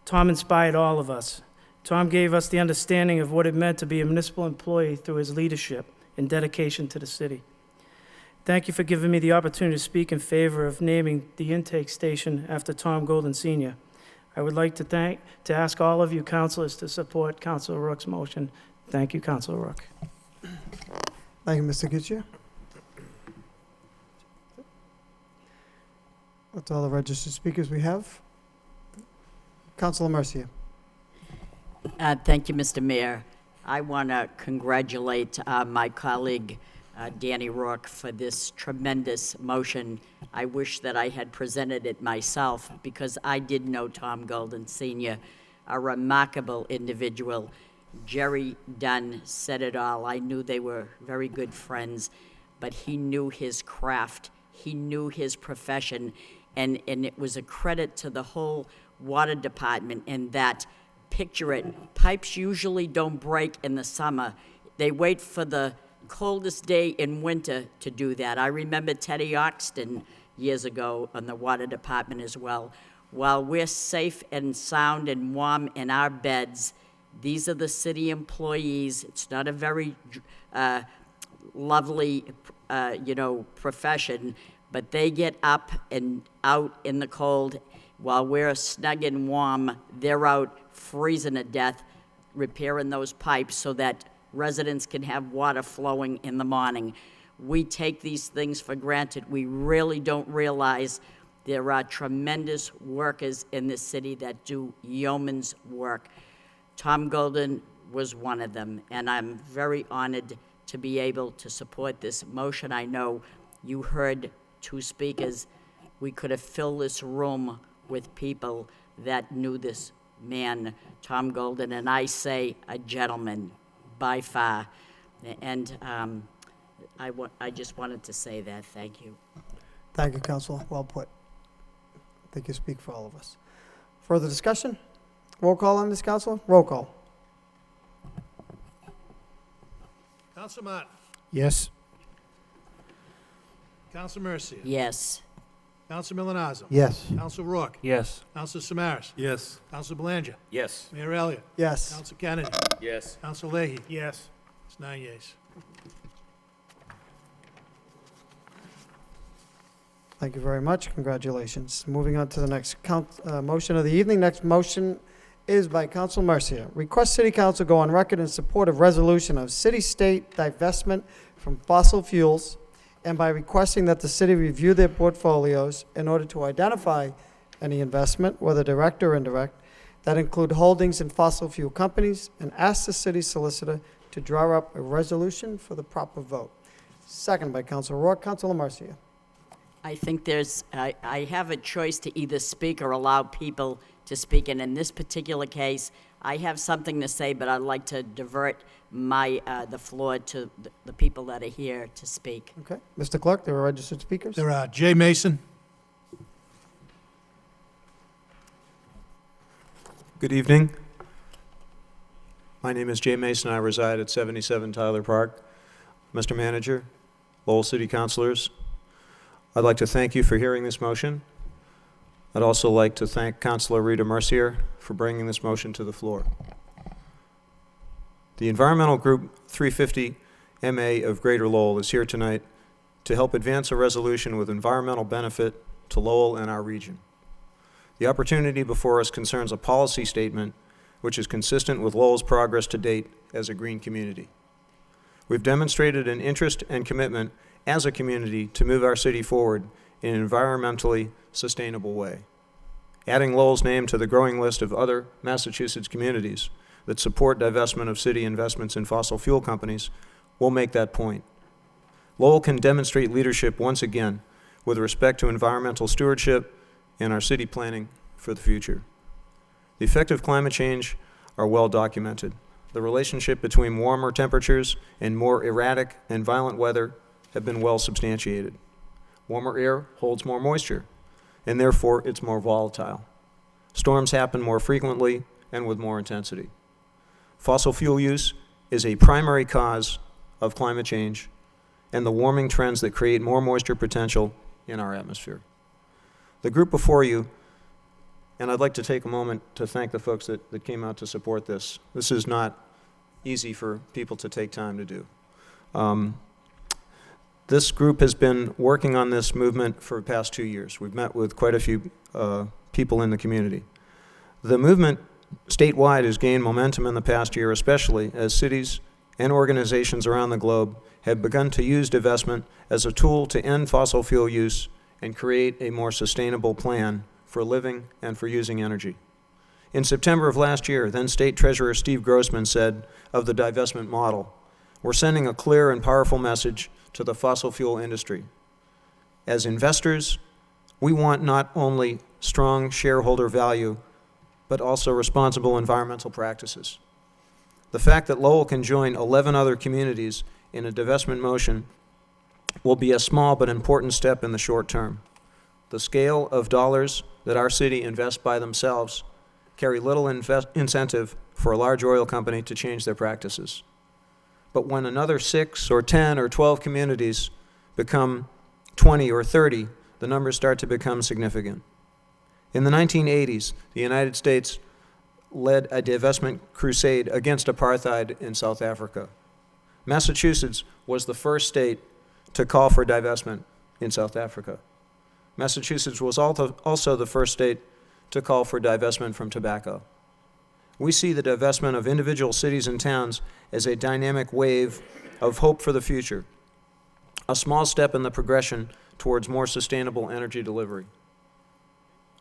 Tom inspired all of us. Tom gave us the understanding of what it meant to be a municipal employee through his leadership and dedication to the city. Thank you for giving me the opportunity to speak in favor of naming the intake station after Tom Golden Sr. I would like to ask all of you councilors to support Councilor Rook's motion. Thank you, Councilor Rook. Thank you, Mr. Getchia. That's all the registered speakers we have. Councilor Mercia. Thank you, Mr. Mayor. I want to congratulate my colleague, Danny Rourke, for this tremendous motion. I wish that I had presented it myself because I did know Tom Golden Sr., a remarkable individual. Jerry Dunn said it all. I knew they were very good friends, but he knew his craft. He knew his profession, and it was a credit to the whole water department in that, picture it, pipes usually don't break in the summer. They wait for the coldest day in winter to do that. I remember Teddy Oxton years ago on the water department as well. While we're safe and sound and warm in our beds, these are the city employees. It's not a very lovely, profession, but they get up and out in the cold. While we're snug and warm, they're out freezing to death, repairing those pipes so that residents can have water flowing in the morning. We take these things for granted. We really don't realize there are tremendous workers in this city that do yeoman's work. Tom Golden was one of them, and I'm very honored to be able to support this motion. I know you heard 2 speakers. We could have filled this room with people that knew this man, Tom Golden, and I say a gentleman by far. And I just wanted to say that. Thank you. Thank you, Councilor. Well put. I think you speak for all of us. Further discussion? Roll call on this, Councilor? Roll call. Councilor Martin. Yes. Councilor Mercia. Yes. Councilor Milonazo. Yes. Councilor Rourke. Yes. Councilor Samaras. Yes. Councilor Belanger. Yes. Mayor Elliott. Yes. Councilor Kennedy. Yes. Councilor Leahy. Yes. It's 9 yeas. Thank you very much. Congratulations. Moving on to the next motion of the evening. Next motion is by Council Mercia. Request City Council go on record in support of resolution of city-state divestment from fossil fuels, and by requesting that the city review their portfolios in order to identify any investment, whether direct or indirect, that include holdings in fossil fuel companies, and ask the city solicitor to draw up a resolution for the proper vote. Second by Council Rourke. Councilor Mercia. I think I have a choice to either speak or allow people to speak, and in this particular case, I have something to say, but I'd like to divert the floor to the people that are here to speak. Okay. Mr. Clerk, there are registered speakers. There are Jay Mason. Good evening. My name is Jay Mason. I reside at 77 Tyler Park. Mr. Manager, Lowell City Councilors, I'd like to thank you for hearing this motion. I'd also like to thank Councilor Rita Mercier for bringing this motion to the floor. The Environmental Group 350 MA of Greater Lowell is here tonight to help advance a resolution with environmental benefit to Lowell and our region. The opportunity before us concerns a policy statement which is consistent with Lowell's progress to date as a green community. We've demonstrated an interest and commitment as a community to move our city forward in an environmentally sustainable way. Adding Lowell's name to the growing list of other Massachusetts communities that support divestment of city investments in fossil fuel companies will make that point. Lowell can demonstrate leadership once again with respect to environmental stewardship and our city planning for the future. The effects of climate change are well documented. The relationship between warmer temperatures and more erratic and violent weather have been well substantiated. Warmer air holds more moisture, and therefore it's more volatile. Storms happen more frequently and with more intensity. Fossil fuel use is a primary cause of climate change and the warming trends that create more moisture potential in our atmosphere. The group before you, and I'd like to take a moment to thank the folks that came out to support this. This is not easy for people to take time to do. This group has been working on this movement for the past 2 years. We've met with quite a few people in the community. The movement statewide has gained momentum in the past year, especially as cities and organizations around the globe have begun to use divestment as a tool to end fossil fuel use and create a more sustainable plan for living and for using energy. In September of last year, then State Treasurer Steve Grossman said of the divestment model, "We're sending a clear and powerful message to the fossil fuel industry. As investors, we want not only strong shareholder value, but also responsible environmental practices." The fact that Lowell can join 11 other communities in a divestment motion will be a small but important step in the short term. The scale of dollars that our city invests by themselves carry little incentive for a large oil company to change their practices. But when another 6 or 10 or 12 communities become 20 or 30, the numbers start to become significant. In the 1980s, the United States led a divestment crusade against apartheid in South Africa. Massachusetts was the first state to call for divestment in South Africa. Massachusetts was also the first state to call for divestment from tobacco. We see the divestment of individual cities and towns as a dynamic wave of hope for the future, a small step in the progression towards more sustainable energy delivery.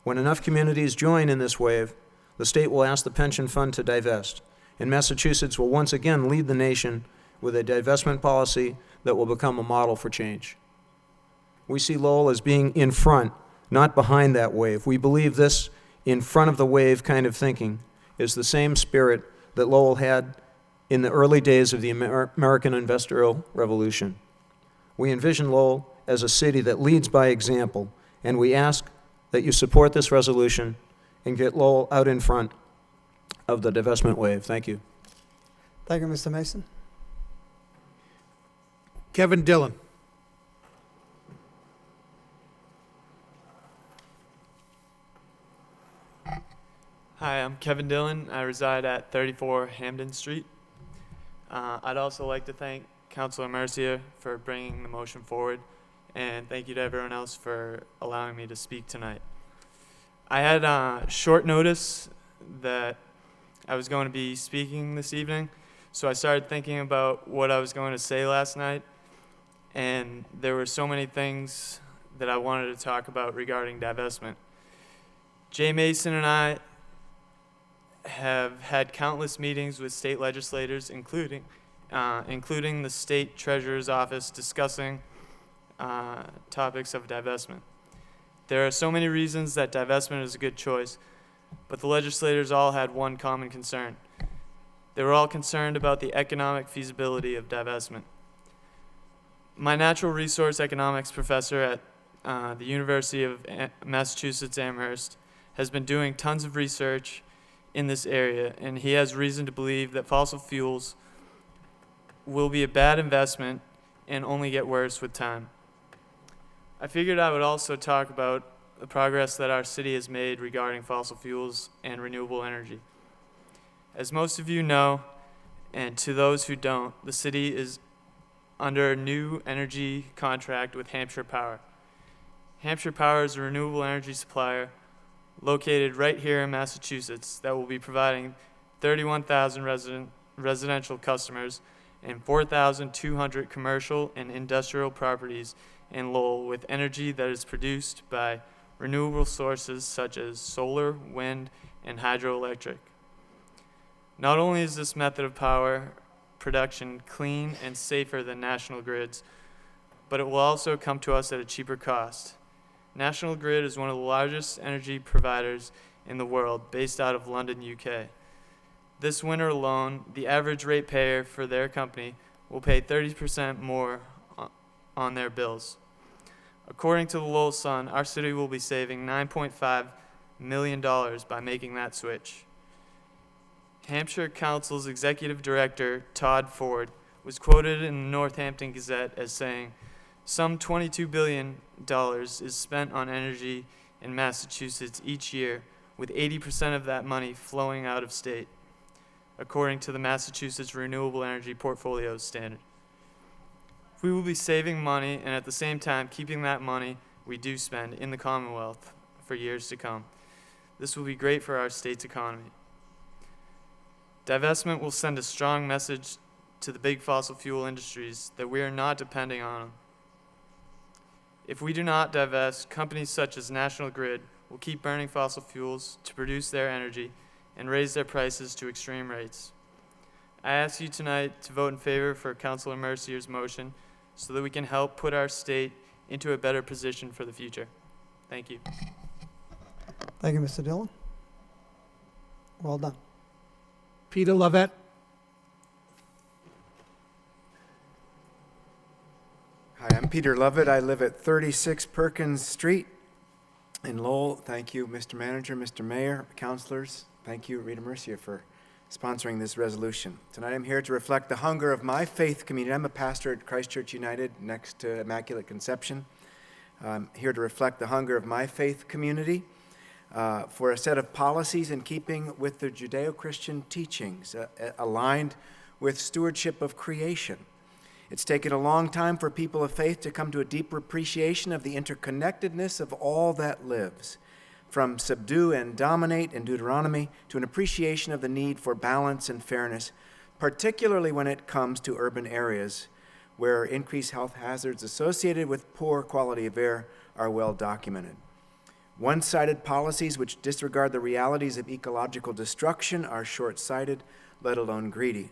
When enough communities join in this wave, the state will ask the pension fund to divest, and Massachusetts will once again lead the nation with a divestment policy that will become a model for change. We see Lowell as being in front, not behind that wave. We believe this in front of the wave kind of thinking is the same spirit that Lowell had in the early days of the American Industrial Revolution. We envision Lowell as a city that leads by example, and we ask that you support this resolution and get Lowell out in front of the divestment wave. Thank you. Thank you, Mr. Mason. Kevin Dillon. Hi, I'm Kevin Dillon. I reside at 34 Hamden Street. I'd also like to thank Councilor Mercier for bringing the motion forward, and thank you to everyone else for allowing me to speak tonight. I had short notice that I was going to be speaking this evening, so I started thinking about what I was going to say last night, and there were so many things that I wanted to talk about regarding divestment. Jay Mason and I have had countless meetings with state legislators, including the state treasurer's office, discussing topics of divestment. There are so many reasons that divestment is a good choice, but the legislators all had one common concern. They were all concerned about the economic feasibility of divestment. My natural resource economics professor at the University of Massachusetts Amherst has been doing tons of research in this area, and he has reason to believe that fossil fuels will be a bad investment and only get worse with time. I figured I would also talk about the progress that our city has made regarding fossil fuels and renewable energy. As most of you know, and to those who don't, the city is under a new energy contract with Hampshire Power. Hampshire Power is a renewable energy supplier located right here in Massachusetts that will be providing 31,000 residential customers and 4,200 commercial and industrial properties in Lowell with energy that is produced by renewable sources such as solar, wind, and hydroelectric. Not only is this method of power production clean and safer than National Grid's, but it will also come to us at a cheaper cost. National Grid is one of the largest energy providers in the world, based out of London, UK. This winter alone, the average ratepayer for their company will pay 30% more on their bills. According to the Lowell Sun, our city will be saving $9.5 million by making that switch. Hampshire Council's Executive Director, Todd Ford, was quoted in the Northampton Gazette as saying, "Some $22 billion is spent on energy in Massachusetts each year, with 80% of that money flowing out of state," according to the Massachusetts Renewable Energy Portfolio Standard. We will be saving money and at the same time keeping that money we do spend in the Commonwealth for years to come. This will be great for our state's economy. Divestment will send a strong message to the big fossil fuel industries that we are not depending on them. If we do not divest, companies such as National Grid will keep burning fossil fuels to produce their energy and raise their prices to extreme rates. I ask you tonight to vote in favor for Councilor Mercier's motion so that we can help put our state into a better position for the future. Thank you. Thank you, Mr. Dillon. Well done. Peter Lovett. Hi, I'm Peter Lovett. I live at 36 Perkins Street in Lowell. Thank you, Mr. Manager, Mr. Mayor, councilors. Thank you, Rita Mercier, for sponsoring this resolution. Tonight I'm here to reflect the hunger of my faith community. I'm a pastor at Christ Church United next to Immaculate Conception. I'm here to reflect the hunger of my faith community for a set of policies in keeping with the Judeo-Christian teachings, aligned with stewardship of creation. It's taken a long time for people of faith to come to a deeper appreciation of the interconnectedness of all that lives, from subdue and dominate in Deuteronomy to an appreciation of the need for balance and fairness, particularly when it comes to urban areas where increased health hazards associated with poor quality of air are well documented. One-sided policies which disregard the realities of ecological destruction are short-sighted, let alone greedy.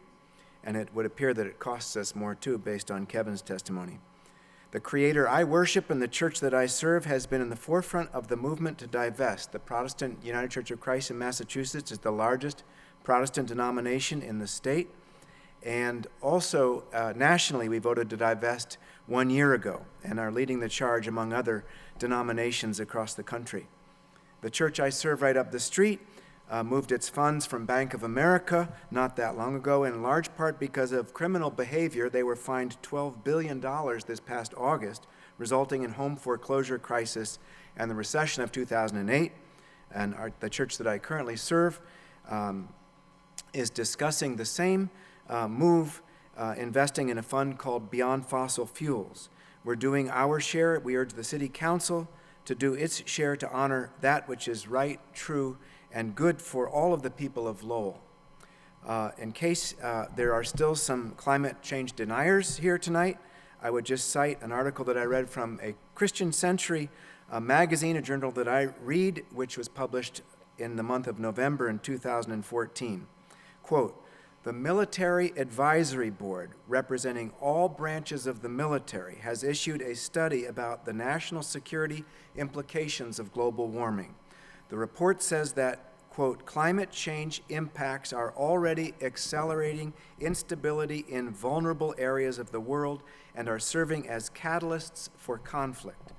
And it would appear that it costs us more too, based on Kevin's testimony. The Creator I worship and the church that I serve has been in the forefront of the movement to divest. The Protestant United Church of Christ in Massachusetts is the largest Protestant denomination in the state. And also nationally, we voted to divest 1 year ago and are leading the charge among other denominations across the country. The church I serve right up the street moved its funds from Bank of America not that long ago, in large part because of criminal behavior. They were fined $12 billion this past August, resulting in home foreclosure crisis and the recession of 2008. And the church that I currently serve is discussing the same move, investing in a fund called Beyond Fossil Fuels. We're doing our share. We urge the City Council to do its share to honor that which is right, true, and good for all of the people of Lowell. In case there are still some climate change deniers here tonight, I would just cite an article that I read from a Christian Century magazine, a journal that I read, which was published in the month of November in 2014. Quote, "The Military Advisory Board, representing all branches of the military, has issued a study about the national security implications of global warming. The report says that, quote, climate change impacts are already accelerating instability in vulnerable areas of the world and are serving as catalysts for conflict.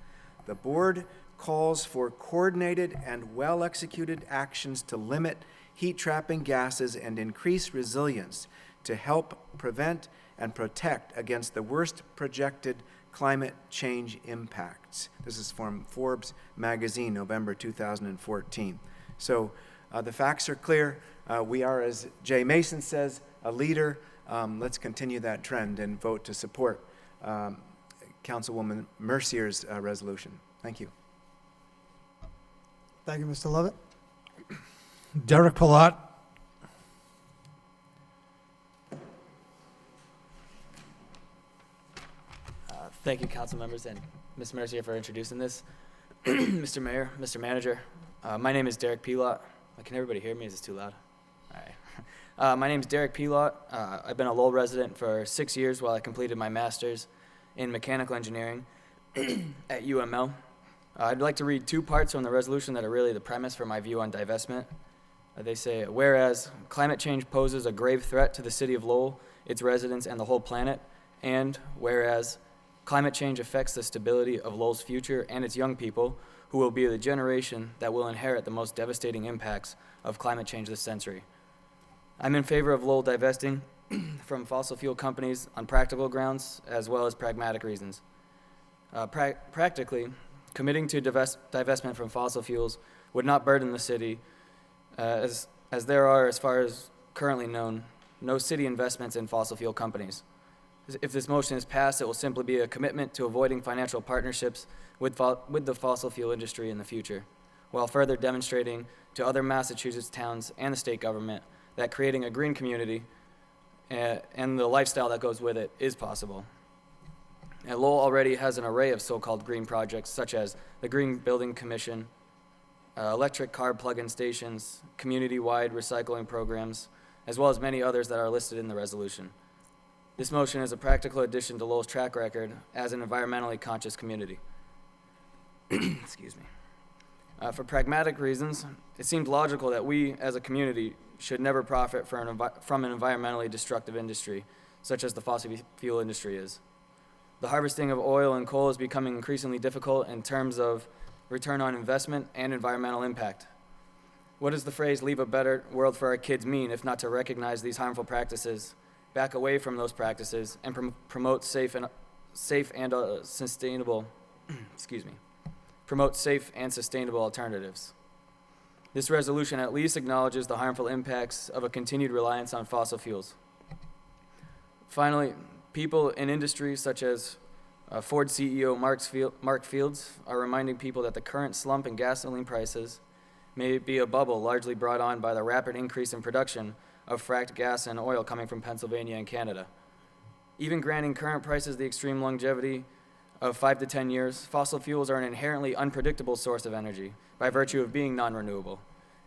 The board calls for coordinated and well-executed actions to limit heat-trapping gases and increase resilience to help prevent and protect against the worst projected climate change impacts." This is from Forbes magazine, November 2014. So the facts are clear. We are, as Jay Mason says, a leader. Let's continue that trend and vote to support Councilwoman Mercier's resolution. Thank you. Thank you, Mr. Lovett. Derek Palat. Thank you, council members, and Ms. Mercier for introducing this. Mr. Mayor, Mr. Manager, my name is Derek Pilot. Can everybody hear me? Is this too loud? All My name's Derek Pelot. I've been a Lowell resident for 6 years while I completed my master's in mechanical engineering at UML. I'd like to read 2 parts from the resolution that are really the premise for my view on divestment. They say, whereas climate change poses a grave threat to the city of Lowell, its residents, and the whole planet, and whereas climate change affects the stability of Lowell's future and its young people, who will be the generation that will inherit the most devastating impacts of climate change this century. I'm in favor of Lowell divesting from fossil fuel companies on practical grounds as well as pragmatic reasons. Practically, committing to divestment from fossil fuels would not burden the city, as there are, as far as currently known, no city investments in fossil fuel companies. If this motion is passed, it will simply be a commitment to avoiding financial partnerships with the fossil fuel industry in the future, while further demonstrating to other Massachusetts towns and the state government that creating a green community and the lifestyle that goes with it is possible. And Lowell already has an array of so-called green projects, such as the Green Building Commission, electric car plug-in stations, community-wide recycling programs, as well as many others that are listed in the resolution. This motion is a practical addition to Lowell's track record as an environmentally conscious community. Excuse me. For pragmatic reasons, it seems logical that we, as a community, should never profit from an environmentally destructive industry, such as the fossil fuel industry is. The harvesting of oil and coal is becoming increasingly difficult in terms of return on investment and environmental impact. What does the phrase "leave a better world for our kids" mean if not to recognize these harmful practices, back away from those practices, and promote safe and sustainable alternatives? This resolution at least acknowledges the harmful impacts of a continued reliance on fossil fuels. Finally, people in industries such as Ford CEO Mark Fields are reminding people that the current slump in gasoline prices may be a bubble largely brought on by the rapid increase in production of fracked gas and oil coming from Pennsylvania and Canada. Even granting current prices the extreme longevity of 5 to 10 years, fossil fuels are an inherently unpredictable source of energy by virtue of being non-renewable.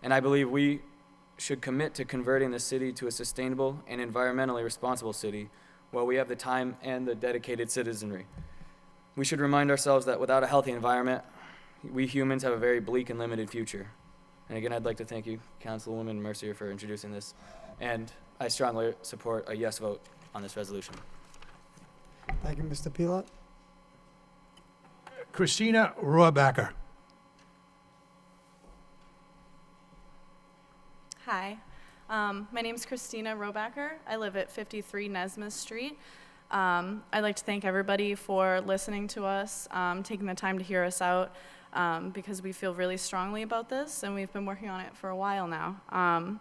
And I believe we should commit to converting the city to a sustainable and environmentally responsible city while we have the time and the dedicated citizenry. We should remind ourselves that without a healthy environment, we humans have a very bleak and limited future. And again, I'd like to thank you, Councilwoman Mercier, for introducing this. And I strongly support a yes vote on this resolution. Thank you, Mr. Pelot. Christina Rohrbacher. Hi, my name is Christina Rohrbacher. I live at 53 Nesmith Street. I'd like to thank everybody for listening to us, taking the time to hear us out, because we feel really strongly about this, and we've been working on it for a while now.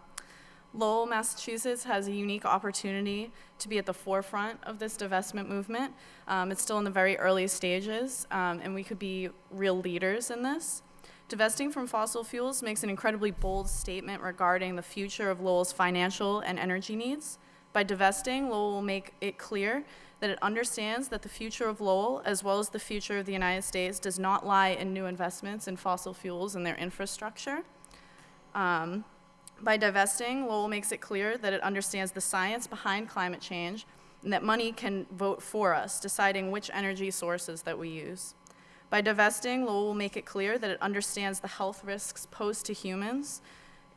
Lowell, Massachusetts has a unique opportunity to be at the forefront of this divestment movement. It's still in the very early stages, and we could be real leaders in this. Divesting from fossil fuels makes an incredibly bold statement regarding the future of Lowell's financial and energy needs. By divesting, Lowell will make it clear that it understands that the future of Lowell, as well as the future of the United States, does not lie in new investments in fossil fuels and their infrastructure. By divesting, Lowell makes it clear that it understands the science behind climate change and that money can vote for us, deciding which energy sources that we use. By divesting, Lowell will make it clear that it understands the health risks posed to humans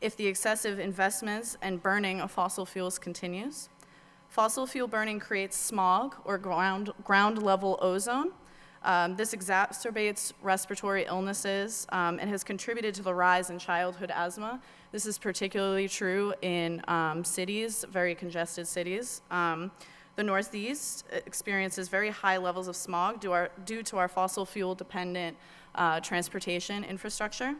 if the excessive investments and burning of fossil fuels continues. Fossil fuel burning creates smog, or ground-level ozone. This exacerbates respiratory illnesses and has contributed to the rise in childhood asthma. This is particularly true in cities, very congested cities. The Northeast experiences very high levels of smog due to our fossil fuel-dependent transportation infrastructure.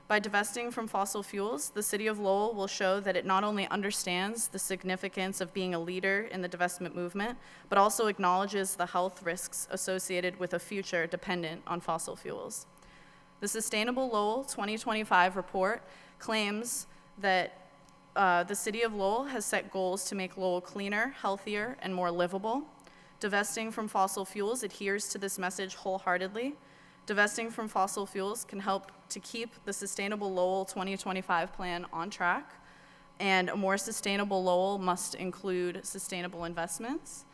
By divesting from fossil fuels, the City of Lowell will show that it not only understands the significance of being a leader in the divestment movement, but also acknowledges the health risks associated with a future dependent on fossil fuels. The Sustainable Lowell 2025 report claims that the City of Lowell has set goals to make Lowell cleaner, healthier, and more livable. Divesting from fossil fuels adheres to this message wholeheartedly. Divesting from fossil fuels can help to keep the Sustainable Lowell 2025 plan on track. And a more sustainable Lowell must include sustainable investments.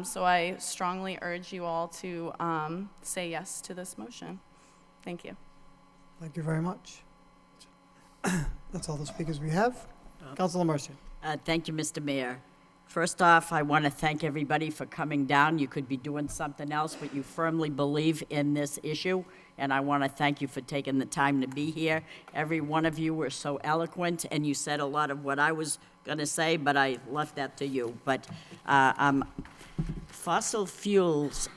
So I strongly urge you all to say yes to this motion. Thank you. Thank you very much. That's all the speakers we have. Councilor Mercier. Thank you, Mr. Mayor. First off, I want to thank everybody for coming down. You could be doing something else, but you firmly believe in this issue, and I want to thank you for taking the time to be here. Every one of you were so eloquent, and you said a lot of what I was going to say, but I left that to you. But fossil fuels,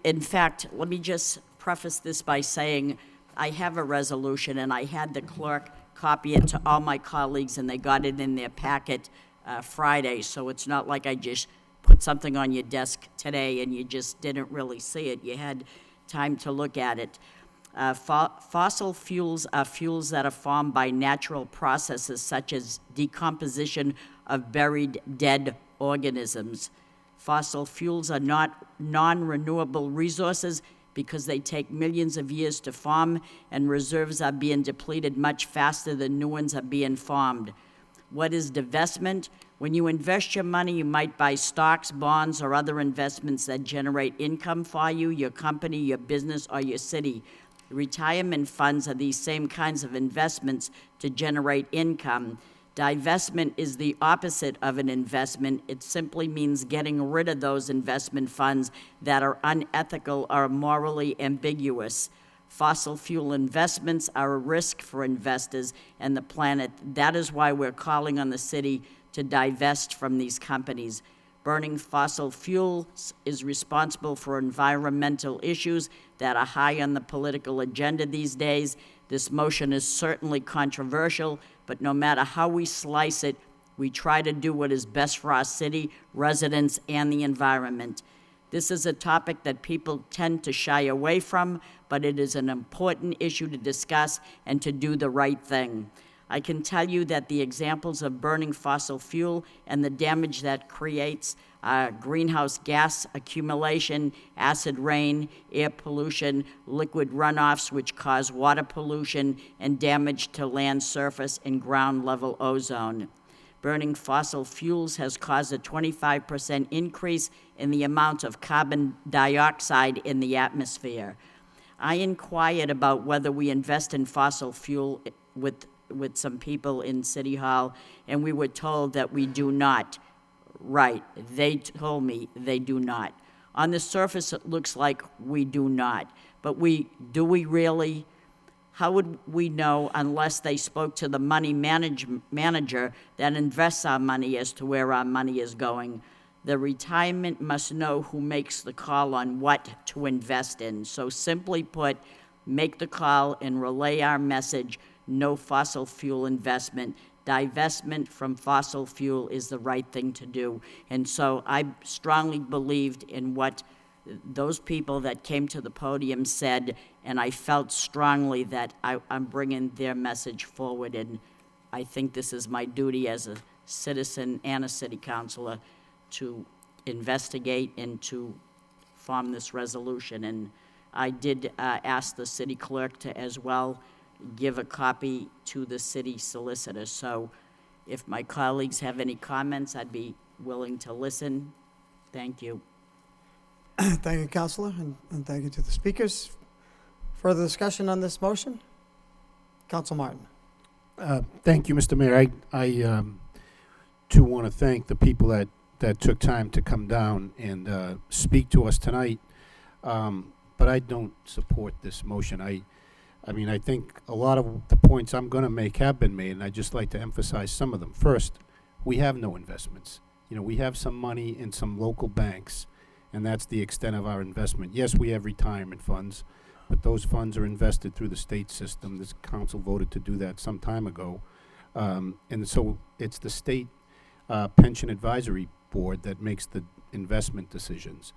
in fact, let me just preface this by saying I have a resolution, and I had the clerk copy it to all my colleagues, and they got it in their packet Friday, so it's not like I just put something on your desk today and you just didn't really see it. You had time to look at it. Fossil fuels are fuels that are formed by natural processes such as decomposition of buried dead organisms. Fossil fuels are not non-renewable resources because they take millions of years to form, and reserves are being depleted much faster than new ones are being formed. What is divestment? When you invest your money, you might buy stocks, bonds, or other investments that generate income for you, your company, your business, or your city. Retirement funds are these same kinds of investments to generate income. Divestment is the opposite of an investment. It simply means getting rid of those investment funds that are unethical or morally ambiguous. Fossil fuel investments are a risk for investors and the planet. That is why we're calling on the city to divest from these companies. Burning fossil fuels is responsible for environmental issues that are high on the political agenda these days. This motion is certainly controversial, but no matter how we slice it, we try to do what is best for our city, residents, and the environment. This is a topic that people tend to shy away from, but it is an important issue to discuss and to do the right thing. I can tell you that the examples of burning fossil fuel and the damage that creates greenhouse gas accumulation, acid rain, air pollution, liquid runoffs which cause water pollution, and damage to land surface and ground level ozone. Burning fossil fuels has caused a 25% increase in the amount of carbon dioxide in the atmosphere. I inquired about whether we invest in fossil fuel with some people in City Hall, and we were told that we do not. Right, they told me they do not. On the surface, it looks like we do not. But do we really? How would we know unless they spoke to the money manager that invests our money as to where our money is going? The retirement must know who makes the call on what to invest in. So simply put, make the call and relay our message: no fossil fuel investment. Divestment from fossil fuel is the right thing to do. And so I strongly believed in what those people that came to the podium said, and I felt strongly that I'm bringing their message forward, and I think this is my duty as a citizen and a city councilor to investigate and to form this resolution. And I did ask the city clerk to as well give a copy to the city solicitor. So if my colleagues have any comments, I'd be willing to listen. Thank you. Thank you, Councilor, and thank you to the speakers. Further discussion on this motion? Council Martin. Thank you, Mr. Mayor. I too want to thank the people that took time to come down and speak to us tonight. But I don't support this motion. I mean, I think a lot of the points I'm going to make have been made, and I'd just like to emphasize some of them. First, we have no investments. You know, we have some money in some local banks, and that's the extent of our investment. Yes, we have retirement funds, but those funds are invested through the state system. This council voted to do that some time ago. And so it's the state pension advisory board that makes the investment decisions.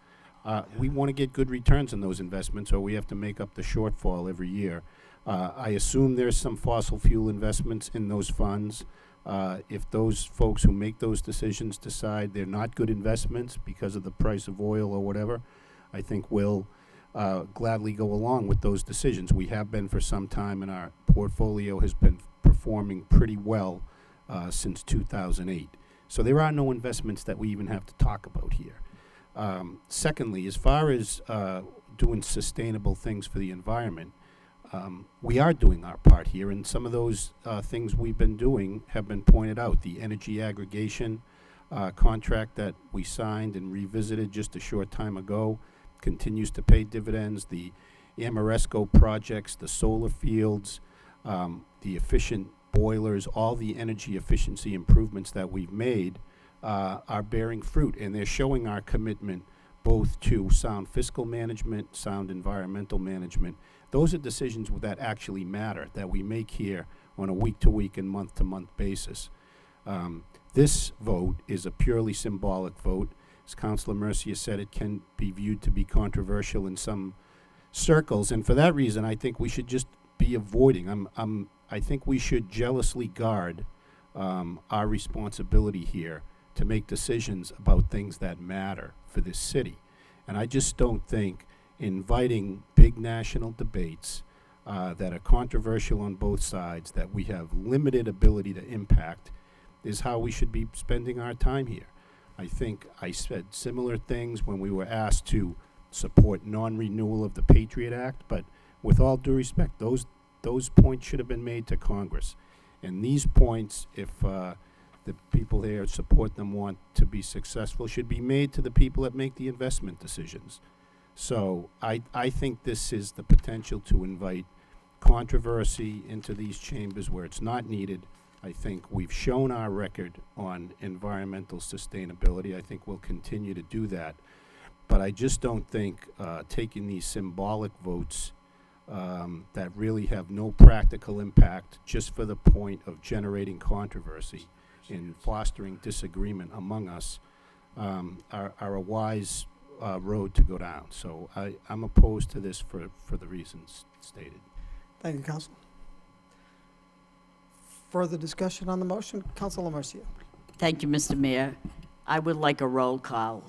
We want to get good returns on those investments, or we have to make up the shortfall every year. I assume there's some fossil fuel investments in those funds. If those folks who make those decisions decide they're not good investments because of the price of oil or whatever, I think we'll gladly go along with those decisions. We have been for some time, and our portfolio has been performing pretty well since 2008. So there are no investments that we even have to talk about here. Secondly, as far as doing sustainable things for the environment, we are doing our part here, and some of those things we've been doing have been pointed out. The energy aggregation contract that we signed and revisited just a short time ago continues to pay dividends. The Amoresco projects, the solar fields, the efficient boilers, all the energy efficiency improvements that we've made are bearing fruit, and they're showing our commitment both to sound fiscal management, sound environmental management. Those are decisions that actually matter, that we make here on a week-to-week and month-to-month basis. This vote is a purely symbolic vote. As Councilor Mercia said, it can be viewed to be controversial in some circles, and for that reason, I think we should just be avoiding. I think we should jealously guard our responsibility here to make decisions about things that matter for this city. And I just don't think inviting big national debates that are controversial on both sides, that we have limited ability to impact, is how we should be spending our time here. I think I said similar things when we were asked to support non-renewal of the Patriot Act, but with all due respect, those points should have been made to Congress. And these points, if the people here support them, want to be successful, should be made to the people that make the investment decisions. So I think this is the potential to invite controversy into these chambers where it's not needed. I think we've shown our record on environmental sustainability. I think we'll continue to do that. But I just don't think taking these symbolic votes that really have no practical impact just for the point of generating controversy and fostering disagreement among us are a wise road to go down. So I'm opposed to this for the reasons stated. Thank you, Council. Further discussion on the motion? Councilor Mercia. Thank you, Mr. Mayor. I would like a roll call.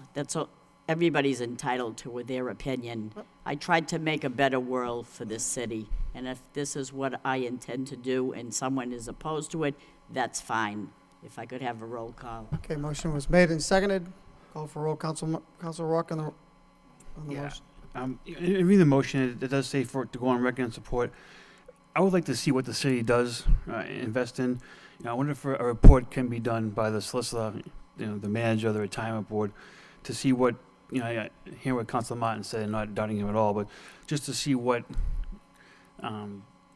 Everybody's entitled to their opinion. I tried to make a better world for this city, and if this is what I intend to do and someone is opposed to it, that's fine. If I could have a roll call. Okay, motion was made and seconded. Call for roll. Councilor Rourke on the motion. In reading the motion, it does say for it to go on record and support. I would like to see what the city does invest in. I wonder if a report can be done by the solicitor, the manager of the retirement board, to see what, I hear what Councilor Martin said, and not doubting him at all, but just to see what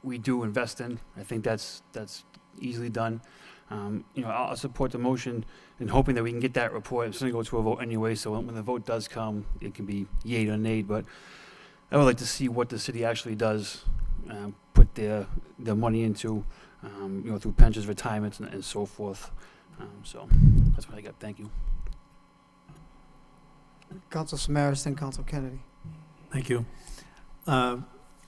we do invest in. I think that's easily done. I'll support the motion and hoping that we can get that report. It's going to go to a vote anyway, so when the vote does come, it can be yea or nay, but I would like to see what the city actually does put their money into, through pensions, retirements, and so forth. So that's what I got. Thank you. Council Samaras, then Council Kennedy. Thank you.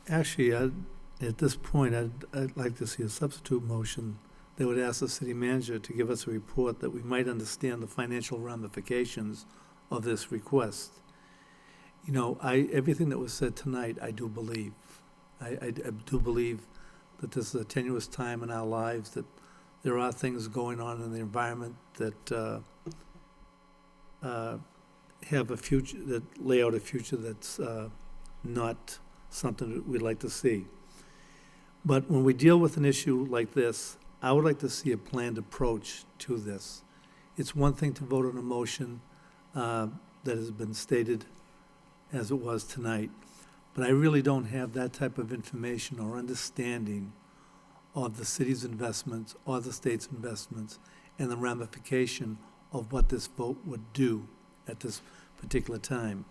Actually, at this point, I'd like to see a substitute motion that would ask the city manager to give us a report that we might understand the financial ramifications of this request. Everything that was said tonight, I do believe. I do believe that this is a tenuous time in our lives, that there are things going on in the environment that have a future, that lay out a future that's not something that we'd like to see. But when we deal with an issue like this, I would like to see a planned approach to this. It's one thing to vote on a motion that has been stated as it was tonight, but I really don't have that type of information or understanding of the city's investments or the state's investments and the ramification of what this vote would do at this particular time.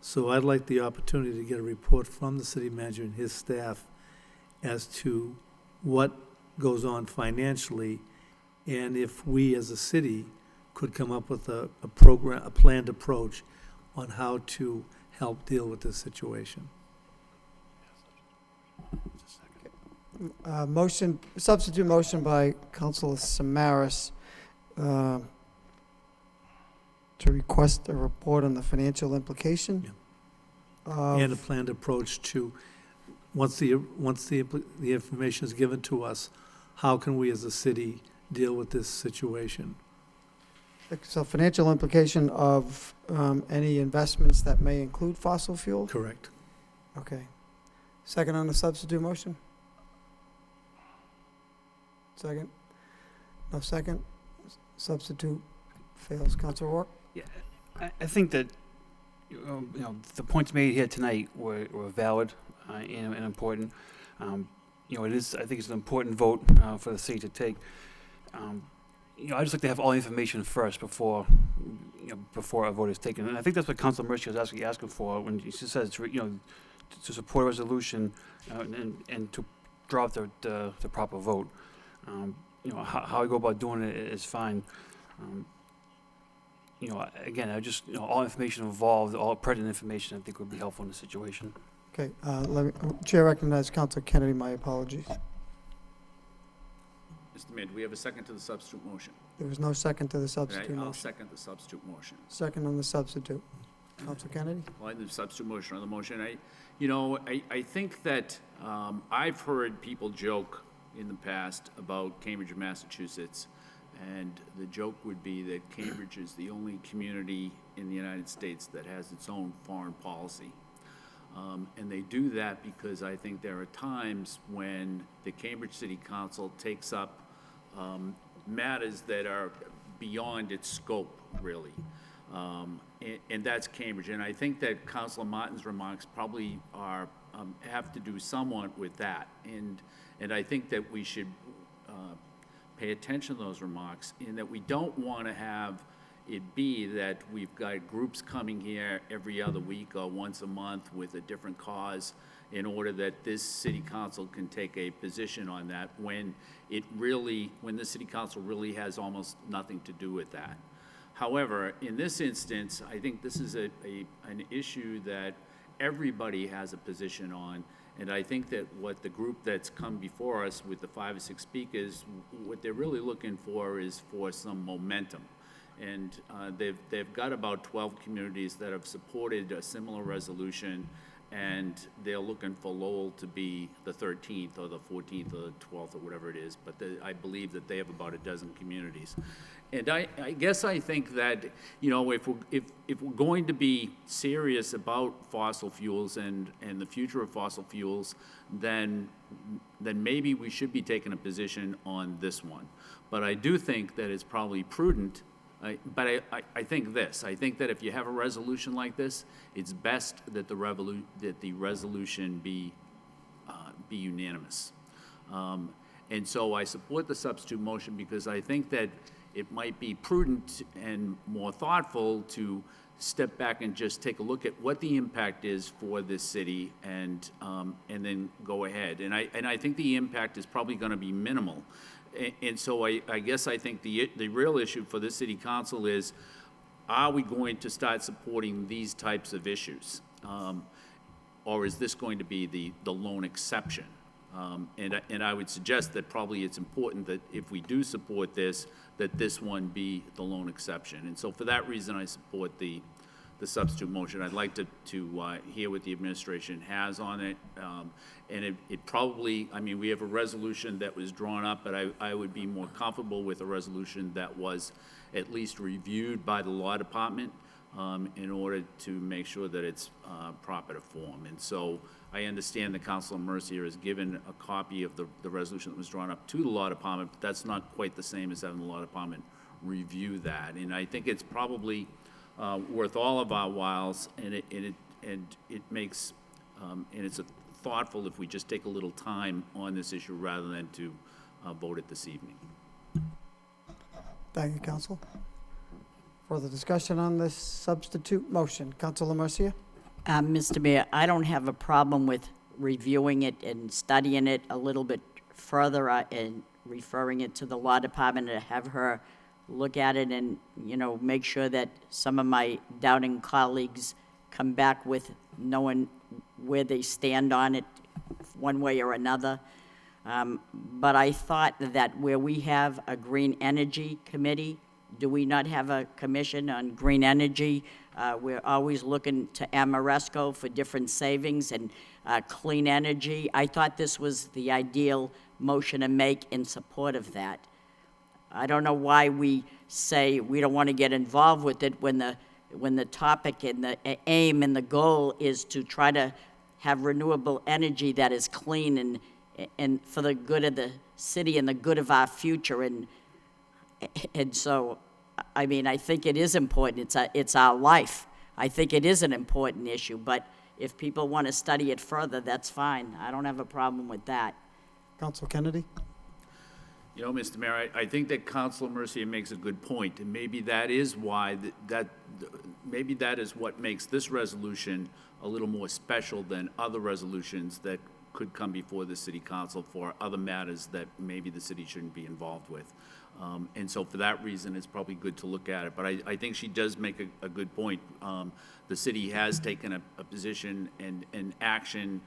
So I'd like the opportunity to get a report from the city manager and his staff as to what goes on financially, and if we as a city could come up with a planned approach on how to help deal with this situation. Substitute motion by Councilor Samaras to request a report on the financial implication. And a planned approach to, once the information is given to us, how can we as a city deal with this situation. So financial implication of any investments that may include fossil fuel? Correct. Okay. Second on the substitute motion? Second? No second? Substitute fails. Council Rourke? Yeah, I think that, the points made here tonight were valid and important. It is, I think it's an important vote for the city to take. I'd just like to have all the information first before a vote is taken. And I think that's what Councilor Mercier is asking for when she says, to support a resolution and to draw up the proper vote. How I go about doing it is fine. Again, all information involved, all pertinent information, I think would be helpful in the situation. Okay, Chair recognizes Councilor Kennedy. My apologies. Mr. Mayor, do we have a second to the substitute motion? There was no second to the substitute I'll motion. second the substitute motion. Second on the substitute. Councilor Kennedy? Well, the substitute motion on the motion, I think that I've heard people joke in the past about Cambridge, Massachusetts, and the joke would be that Cambridge is the only community in the United States that has its own foreign policy. And they do that because I think there are times when the Cambridge City Council takes up matters that are beyond its scope, really. And that's Cambridge. And I think that Councilor Martin's remarks probably have to do somewhat with that. And I think that we should pay attention to those remarks, in that we don't want to have it be that we've got groups coming here every other week or once a month with a different cause in order that this city council can take a position on that when the city council really has almost nothing to do with that. However, in this instance, I think this is an issue that everybody has a position on, and I think that what the group that's come before us with the 5 or 6 speakers, what they're really looking for is for some momentum. And they've got about 12 communities that have supported a similar resolution, and they're looking for Lowell to be the 13th or the 14th or the 12th or whatever it is. But I believe that they have about a dozen communities. And I guess I think that, if we're going to be serious about fossil fuels and the future of fossil fuels, then maybe we should be taking a position on this one. But I do think that it's probably prudent. But I think this. I think that if you have a resolution like this, it's best that the resolution be unanimous. And so I support the substitute motion because I think that it might be prudent and more thoughtful to step back and just take a look at what the impact is for this city and then go ahead. And I think the impact is probably going to be minimal. And so I guess I think the real issue for this city council is, are we going to start supporting these types of issues? Or is this going to be the lone exception? And I would suggest that probably it's important that if we do support this, that this one be the lone exception. And so for that reason, I support the substitute motion. I'd like to hear what the administration has on it. And it probably, we have a resolution that was drawn up, but I would be more comfortable with a resolution that was at least reviewed by the law department in order to make sure that it's proper to form. And so I understand that Councilor Mercier has given a copy of the resolution that was drawn up to the law department, but that's not quite the same as having the law department review that. And I think it's probably worth all of our whiles, and it makes and it's thoughtful if we just take a little time on this issue rather than to vote it this evening. Thank you, Council. Further discussion on this substitute motion. Councilor Mercier? Mr. Mayor, I don't have a problem with reviewing it and studying it a little bit further and referring it to the law department to have her look at it and, make sure that some of my doubting colleagues come back with knowing where they stand on it one way or another. But I thought that where we have a green energy committee, do we not have a commission on green energy? We're always looking to Amoresco for different savings and clean energy. I thought this was the ideal motion to make in support of that. I don't know why we say we don't want to get involved with it when the topic and the aim and the goal is to try to have renewable energy that is clean and for the good of the city and the good of our future. And so, I mean, I think it is important. It's our life. I think it is an important issue, but if people want to study it further, that's fine. I don't have a problem with that. Council Kennedy? You know, Mr. Mayor, I think that Councilor Mercier makes a good point, and maybe that is why, maybe that is what makes this resolution a little more special than other resolutions that could come before the city council for other matters that maybe the city shouldn't be involved with. And so for that reason, it's probably good to look at it. But I think she does make a good point. The city has taken a position and action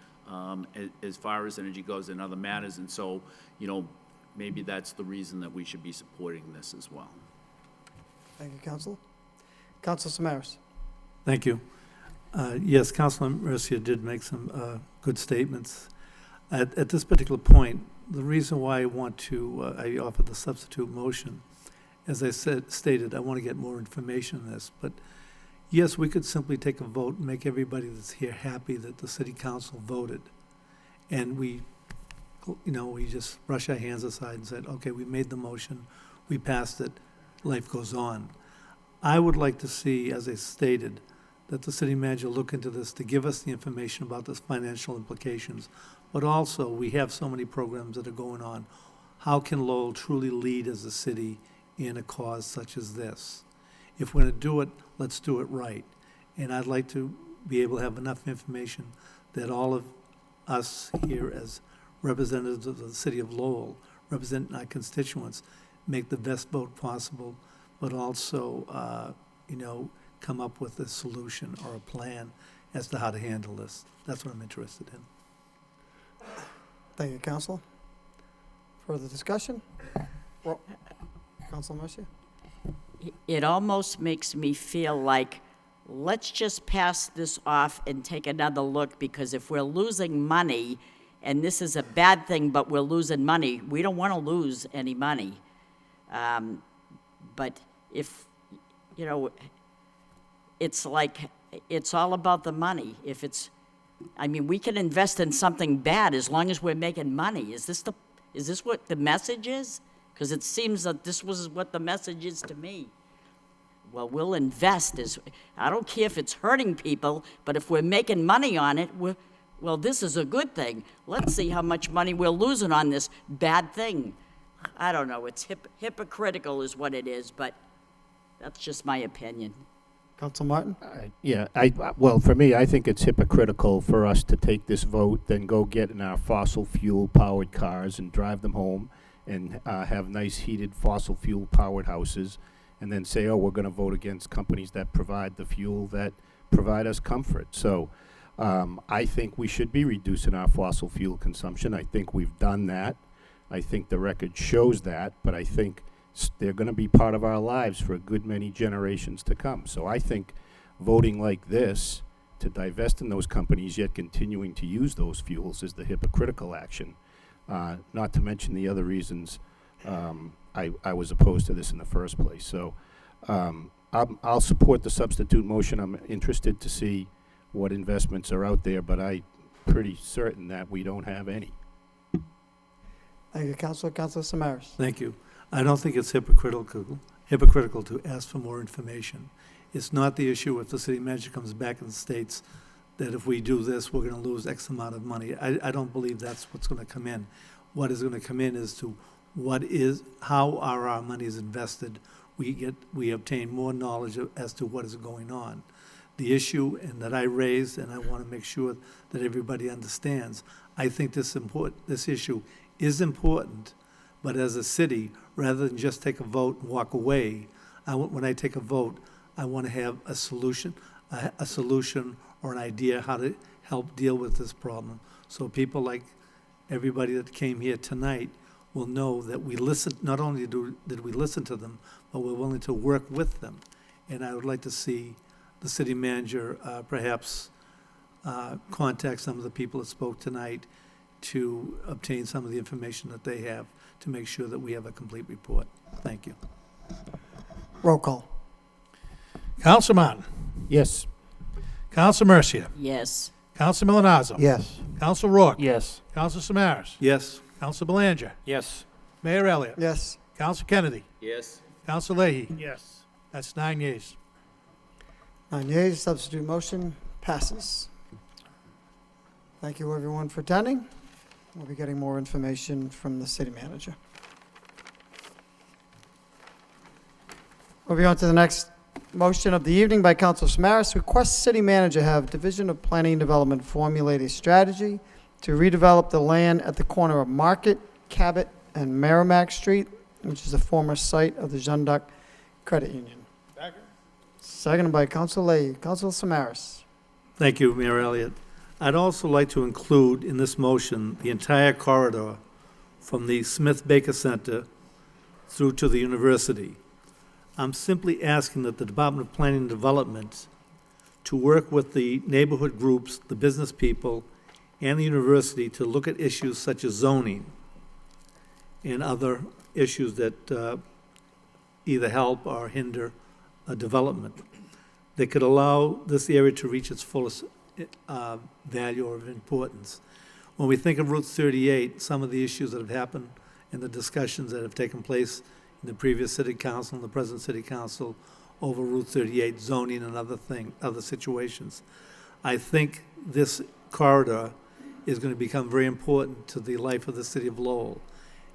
as far as energy goes in other matters, and so, you know, maybe that's the reason that we should be supporting this as well. Thank you, Council. Council Samaras? Thank you. Yes, Councilor Mercier did make some good statements. At this particular point, the reason why I want to, I offered the substitute motion, as I stated, I want to get more information on this, but yes, we could simply take a vote and make everybody that's here happy that the city council voted. And we just brush our hands aside and said, okay, we made the motion, we passed it, life goes on. I would like to see, as I stated, that the city manager look into this to give us the information about the financial implications. But also, we have so many programs that are going on. How can Lowell truly lead as a city in a cause such as this? If we're going to do it, let's do it right. And I'd like to be able to have enough information that all of us here as representatives of the city of Lowell, representing our constituents, make the best vote possible, but also, come up with a solution or a plan as to how to handle this. That's what I'm interested in. Thank you, Council. Further discussion? Council Mercier? It almost makes me feel like, let's just pass this off and take another look, because if we're losing money, and this is a bad thing, but we're losing money, we don't want to lose any money. But if, it's like, it's all about the money. If it's, we can invest in something bad as long as we're making money. Is this what the message is? Because it seems that this was what the message is to me. Well, we'll invest. I don't care if it's hurting people, but if we're making money on it, well, this is a good thing. Let's see how much money we're losing on this bad thing. I don't know. It's hypocritical is what it is, but that's just my opinion. Council Martin? Well, for me, I think it's hypocritical for us to take this vote, then go get in our fossil fuel-powered cars and drive them home and have nice heated fossil fuel-powered houses, and then say, oh, we're going to vote against companies that provide the fuel that provide us comfort. So I think we should be reducing our fossil fuel consumption. I think we've done that. I think the record shows that, but I think they're going to be part of our lives for a good many generations to come. So I think voting like this to divest in those companies, yet continuing to use those fuels, is the hypocritical action. Not to mention the other reasons I was opposed to this in the first place. So I'll support the substitute motion. I'm interested to see what investments are out there, but I'm pretty certain that we don't have any. Thank you, Councilor. Councilor Samaras? Thank you. I don't think it's hypocritical to ask for more information. It's not the issue if the city manager comes back and states that if we do this, we're going to lose X amount of money. I don't believe that's what's going to come in. What is going to come in is to how are our monies invested. We obtain more knowledge as to what is going on. The issue and that I raised, and I want to make sure that everybody understands, I think this issue is important, but as a city, rather than just take a vote and walk away, when I take a vote, I want to have a solution or an idea how to help deal with this problem. So people like everybody that came here tonight will know that we listen. Not only did we listen to them, but we're willing to work with them. And I would like to see the city manager perhaps contact some of the people that spoke tonight to obtain some of the information that they have to make sure that we have a complete report. Thank you. Roll call. Counsel Martin. Yes. Counsel Mercia. Yes. Counsel Milonazo. Yes. Counsel Rourke. Yes. Counsel Samaras. Yes. Counsel Belanger. Yes. Mayor Elliott. Yes. Counsel Kennedy. Yes. Counsel Leahy. Yes. That's 9 yeas. 9 yeas, substitute motion passes. Thank you, everyone, for attending. We'll be getting more information from the city manager. Moving on to the next motion of the evening by Council Samaras, requests city manager have Division of Planning and Development formulate a strategy to redevelop the land at the corner of Market, Cabot, and Merrimack Street, which is the former site of the Jeanne d'Arc Credit Union. Seconded by Council Leahy. Council Samaras. Thank you, Mayor Elliott. I'd also like to include in this motion the entire corridor from the Smith Baker Center through to the university. I'm simply asking that the Department of Planning and Development to work with the neighborhood groups, the business people, and the university to look at issues such as zoning and other issues that either help or hinder a development that could allow this area to reach its fullest value or of importance. When we think of Route 38, some of the issues that have happened and the discussions that have taken place in the previous city council and the present city council over Route 38 zoning and other situations, I think this corridor is going to become very important to the life of the city of Lowell.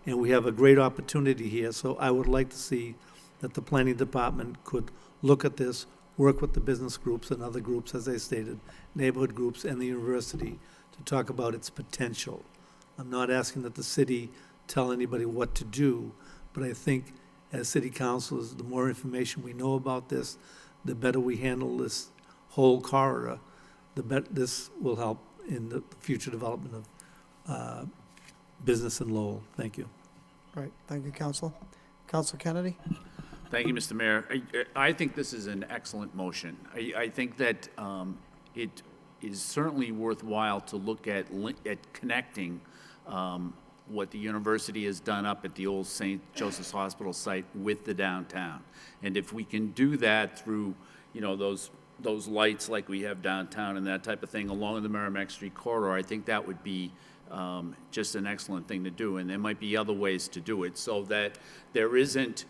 And we have a great opportunity here, so I would like to see that the planning department could look at this, work with the business groups and other groups, as I stated, neighborhood groups and the university, to talk about its potential. I'm not asking that the city tell anybody what to do, but I think as city councilors, the more information we know about this, the better we handle this whole corridor, the better this will help in the future development of business in Lowell. Thank you. Right, thank you, Council. Council Kennedy? Thank you, Mr. Mayor. I think this is an excellent motion. I think that it is certainly worthwhile to look at connecting what the university has done up at the old St. Joseph's Hospital site with the downtown. And if we can do that through, you know, those lights like we have downtown and that type of thing along the Merrimack Street corridor, I think that would be just an excellent thing to do. And there might be other ways to do it so that there isn't,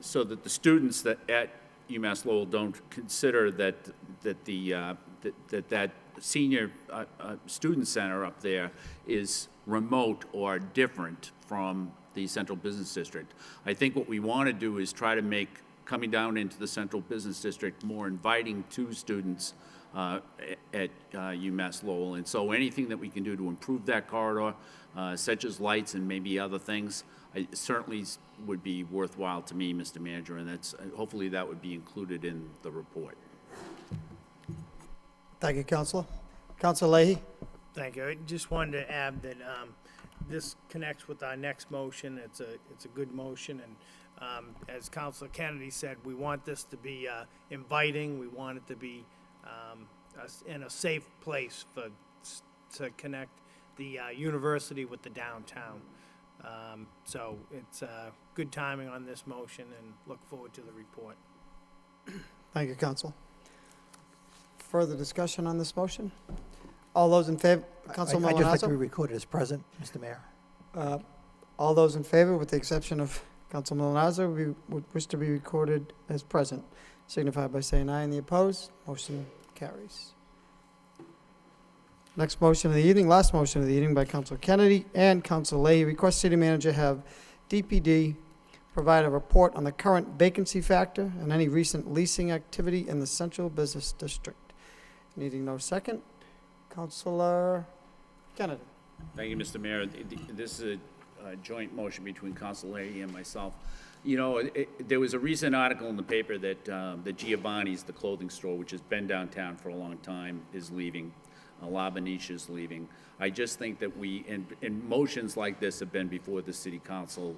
so that the students that at UMass Lowell don't consider that that senior student center up there is remote or different from the central business district. I think what we want to do is try to make coming down into the central business district more inviting to students at UMass Lowell. And so anything that we can do to improve that corridor, such as lights and maybe other things, certainly would be worthwhile to me, Mr. Manager, and that's hopefully that would be included in the report. Thank you, Councilor. Councilor Leahy? Thank you. I just wanted to add that this connects with our next motion. It's a good motion, and as Councilor Kennedy said, we want this to be inviting. We want it to be in a safe place to connect the university with the downtown. So it's good timing on this motion, and look forward to the report. Thank you, Council. Further discussion on this motion? All those in favor, Councilor I'd just like to be Milonazo? recorded as present, Mr. Mayor. All those in favor, with the exception of Councilor Milonazo, we would wish to be recorded as present. Signify by saying aye, and the opposed. Motion carries. Next motion of the evening, last motion of the evening by Councilor Kennedy and Councilor Leahy. Request city manager have DPD provide a report on the current vacancy factor and any recent leasing activity in the central business district. Needing no second. Councilor Kennedy. Thank you, Mr. Mayor. This is a joint motion between Councilor Leahy and myself. You know, there was a recent article in the paper that the Giovanni's, the clothing store, which has been downtown for a long time, is leaving. La Beniche is leaving. I just think that and motions like this have been before the city council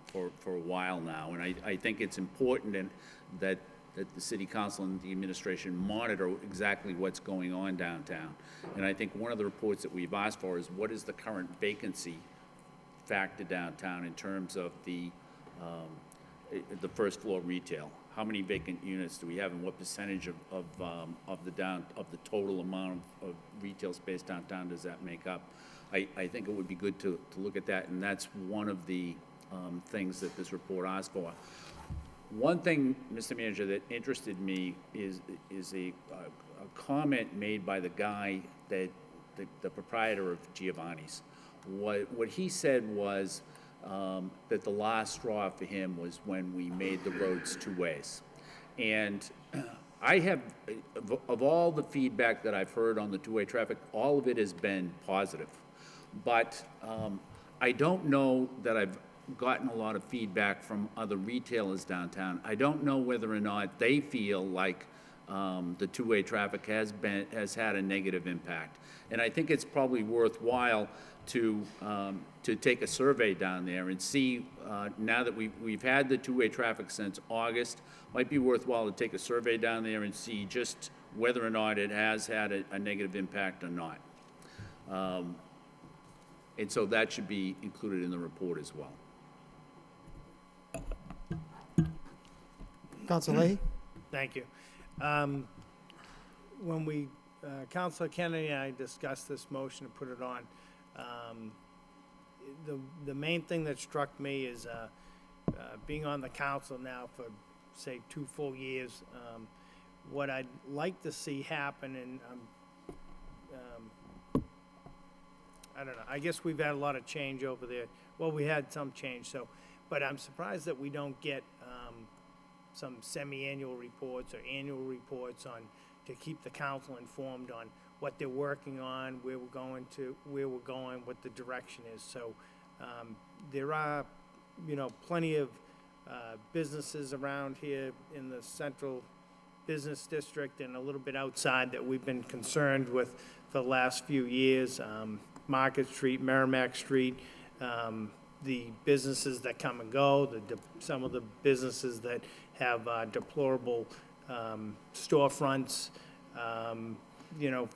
for a while now, and I think it's important that the city council and the administration monitor exactly what's going on downtown. And I think one of the reports that we've asked for is what is the current vacancy factor downtown in terms of the first floor retail. How many vacant units do we have, and what percentage of the total amount of retail space downtown does that make up? I think it would be good to look at that, and that's one of the things that this report asks for. One thing, Mr. Manager, that interested me is a comment made by the guy that the proprietor of Giovanni's. What he said was that the last straw for him was when we made the roads two ways. And I have, of all the feedback that I've heard on the two-way traffic, all of it has been positive. But I don't know that I've gotten a lot of feedback from other retailers downtown. I don't know whether or not they feel like the two-way traffic has had a negative impact. And I think it's probably worthwhile to take a survey down there and see, now that we've had the two-way traffic since August, might be worthwhile to take a survey down there and see just whether or not it has had a negative impact or not. And so that should be included in the report as well. Council Leahy? Thank you. When we, Councilor Kennedy and I discussed this motion to put it on, the main thing that struck me is being on the council now for, say, 2 full years, what I'd like to see happen, and I don't know, I guess we've had a lot of change over there. Well, we had some change, so, but I'm surprised that we don't get some semi-annual reports or annual reports on, to keep the council informed on what they're working on, where we're going, what the direction is. So there are, plenty of businesses around here in the central business district and a little bit outside that we've been concerned with for the last few years. Market Street, Merrimack Street, the businesses that come and go, some of the businesses that have deplorable storefronts,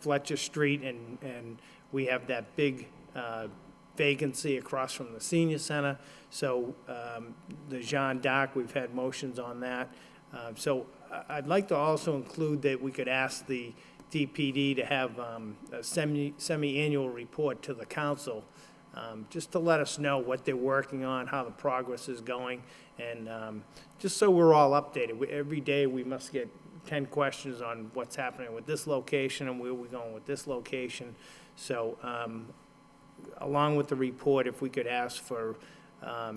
Fletcher Street, and we have that big vacancy across from the senior center. So the Jeanne d'Arc, we've had motions on that. So I'd like to also include that we could ask the DPD to have a semi-annual report to the council, just to let us know what they're working on, how the progress is going, and just so we're all updated. Every day we must get 10 questions on what's happening with this location and where we're going with this location. So along with the report, if we could ask for,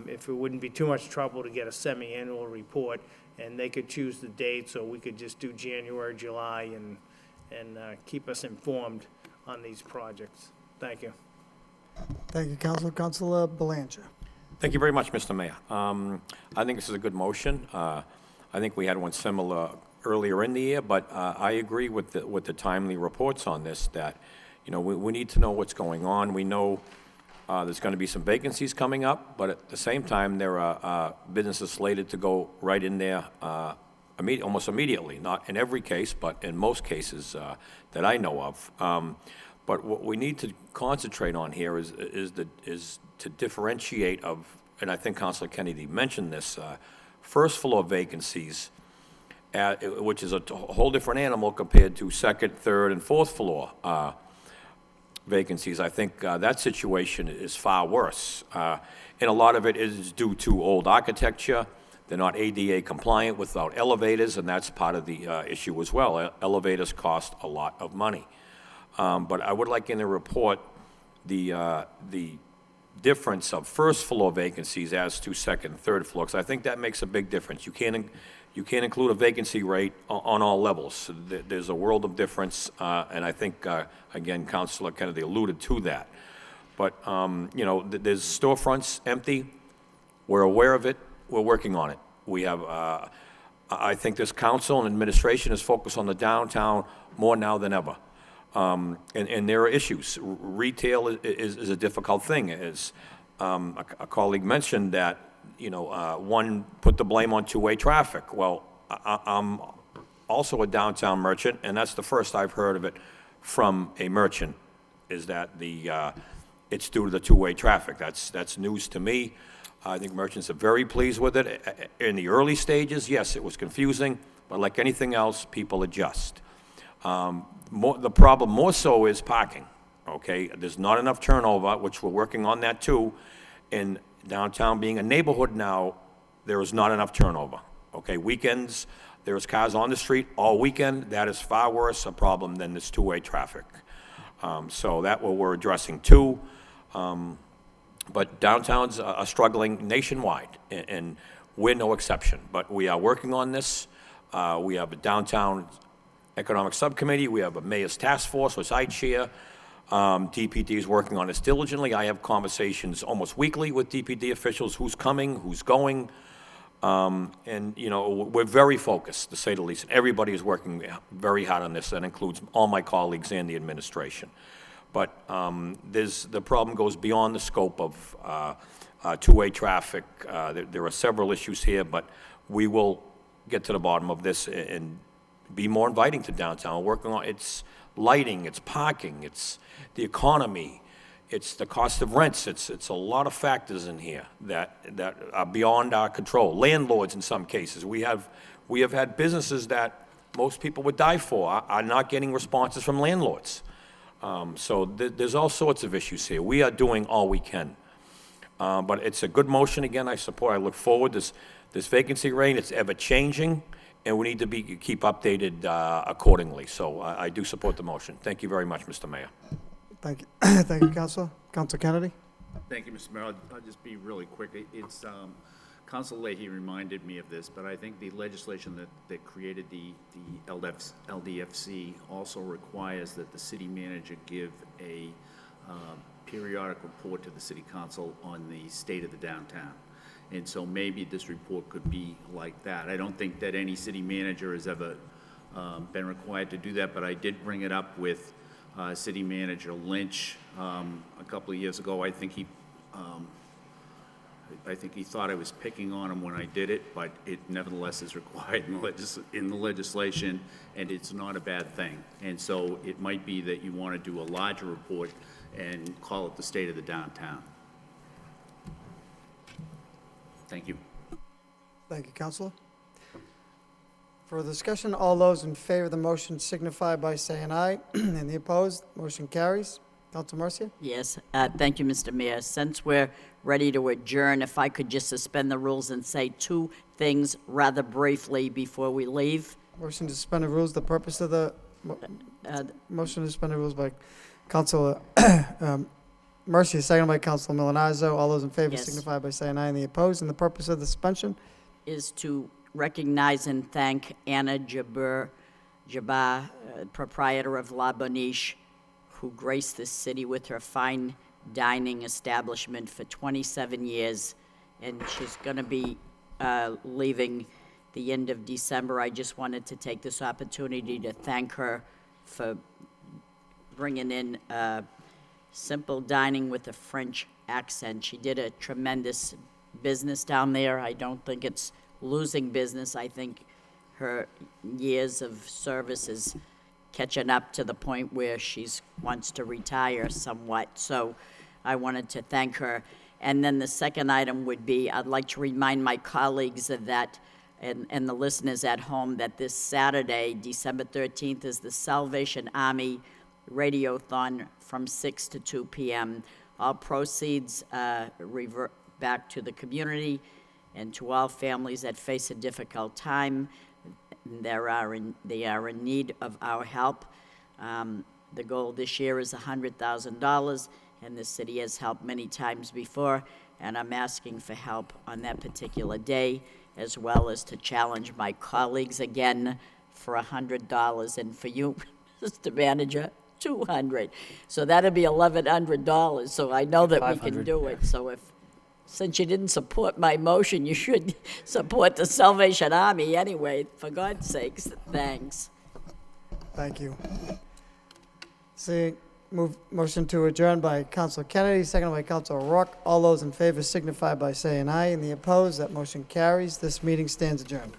if it wouldn't be too much trouble to get a semi-annual report, and they could choose the date, so we could just do January, July, and keep us informed on these projects. Thank you. Thank you, Councilor. Councilor Belanger. Thank you very much, Mr. Mayor. I think this is a good motion. I think we had one similar earlier in the year, but I agree with the timely reports on this, that, we need to know what's going on. We know there's going to be some vacancies coming up, but at the same time, there are businesses slated to go right in there almost immediately. Not in every case, but in most cases that I know of. But what we need to concentrate on here is to differentiate of, and I think Councilor Kennedy mentioned this, first floor vacancies, which is a whole different animal compared to second, third, and fourth floor vacancies. I think that situation is far worse. And a lot of it is due to old architecture. They're not ADA compliant without elevators, and that's part of the issue as well. Elevators cost a lot of money. But I would like in the report the difference of first floor vacancies as to second and third floor, because I think that makes a big difference. You can't include a vacancy rate on all levels. There's a world of difference, and I think, again, Councilor Kennedy alluded to that. But, there's storefronts empty. We're aware of it. We're working on it. We have, I think this council and administration is focused on the downtown more now than ever. And there are issues. Retail is a difficult thing. As a colleague mentioned that, one put the blame on two-way traffic. Well, I'm also a downtown merchant, and that's the first I've heard of it from a merchant, is that the it's due to the two-way traffic. That's news to me. I think merchants are very pleased with it. In the early stages, yes, it was confusing, but like anything else, people adjust. The problem more so is parking, okay? There's not enough turnover, which we're working on that too. In downtown being a neighborhood now, there is not enough turnover, okay? Weekends, there's cars on the street all weekend. That is far worse a problem than this two-way traffic. So that's what we're addressing too. But downtowns are struggling nationwide, and we're no exception. But we are working on this. We have a downtown economic subcommittee. We have a mayor's task force, which I chair. DPD is working on this diligently. I have conversations almost weekly with DPD officials, who's coming, who's going. And, you know, we're very focused, to say the least. Everybody is working very hard on this. That includes all my colleagues and the administration. But the problem goes beyond the scope of two-way traffic. There are several issues here, but we will get to the bottom of this and be more inviting to downtown. We're working on it's lighting, it's parking, it's the economy, it's the cost of rents. It's a lot of factors in here that are beyond our control. Landlords, in some cases, we have had businesses that most people would die for are not getting responses from landlords. So there's all sorts of issues here. We are doing all we can. But it's a good motion. Again, I support. I look forward. This vacancy rate, it's ever-changing, and we need to keep updated accordingly. So I do support the motion. Thank you very much, Mr. Mayor. Thank you. Thank you, Councilor. Councilor Kennedy? Thank you, Mr. Mayor. I'll just be really quick. It's Council Leahy reminded me of this, but I think the legislation that created the LDFC also requires that the city manager give a periodic report to the city council on the state of the downtown. And so maybe this report could be like that. I don't think that any city manager has ever been required to do that, but I did bring it up with City Manager Lynch a couple of years ago. I think he thought I was picking on him when I did it, but it nevertheless is required in the legislation, and it's not a bad thing. And so it might be that you want to do a larger report and call it the state of the downtown. Thank you. Thank you, Councilor. For discussion, all those in favor of the motion signify by saying aye. And the opposed, motion carries. Councilor Mercia? Yes, thank you, Mr. Mayor. Since we're ready to adjourn, if I could just suspend the rules and say two things rather briefly before we leave. Motion to suspend the rules. The purpose of the motion to suspend the rules by Councilor Mercia, seconded by Councilor Milonazo. All those in favor Yes. signify by saying aye. And the opposed. And the purpose of the suspension? Is to recognize and thank Anna Jabbar, proprietor of La Boniche, who graced this city with her fine dining establishment for 27 years, and she's going to be leaving the end of December. I just wanted to take this opportunity to thank her for bringing in simple dining with a French accent. She did a tremendous business down there. I don't think it's losing business. I think her years of service is catching up to the point where she wants to retire somewhat. So I wanted to thank her. And then the second item would be, I'd like to remind my colleagues of that and the listeners at home that this Saturday, December 13th, is the Salvation Army Radiothon from 6 to 2 p.m. All proceeds revert back to the community and to all families that face a difficult time. They are in need of our help. The goal this year is $100,000, and the city has helped many times before, and I'm asking for help on that particular day, as well as to challenge my colleagues again for $100, and for you, Mr. Manager, $200. So that'd be $1,100, so I know that we can do it. So since you didn't support my motion, you should support the Salvation Army anyway, for God's sakes. Thanks. Thank you. Motion to adjourn by Councilor Kennedy, seconded by Councilor O'Rourke. All those in favor signify by saying aye, and the opposed, that motion carries. This meeting stands adjourned.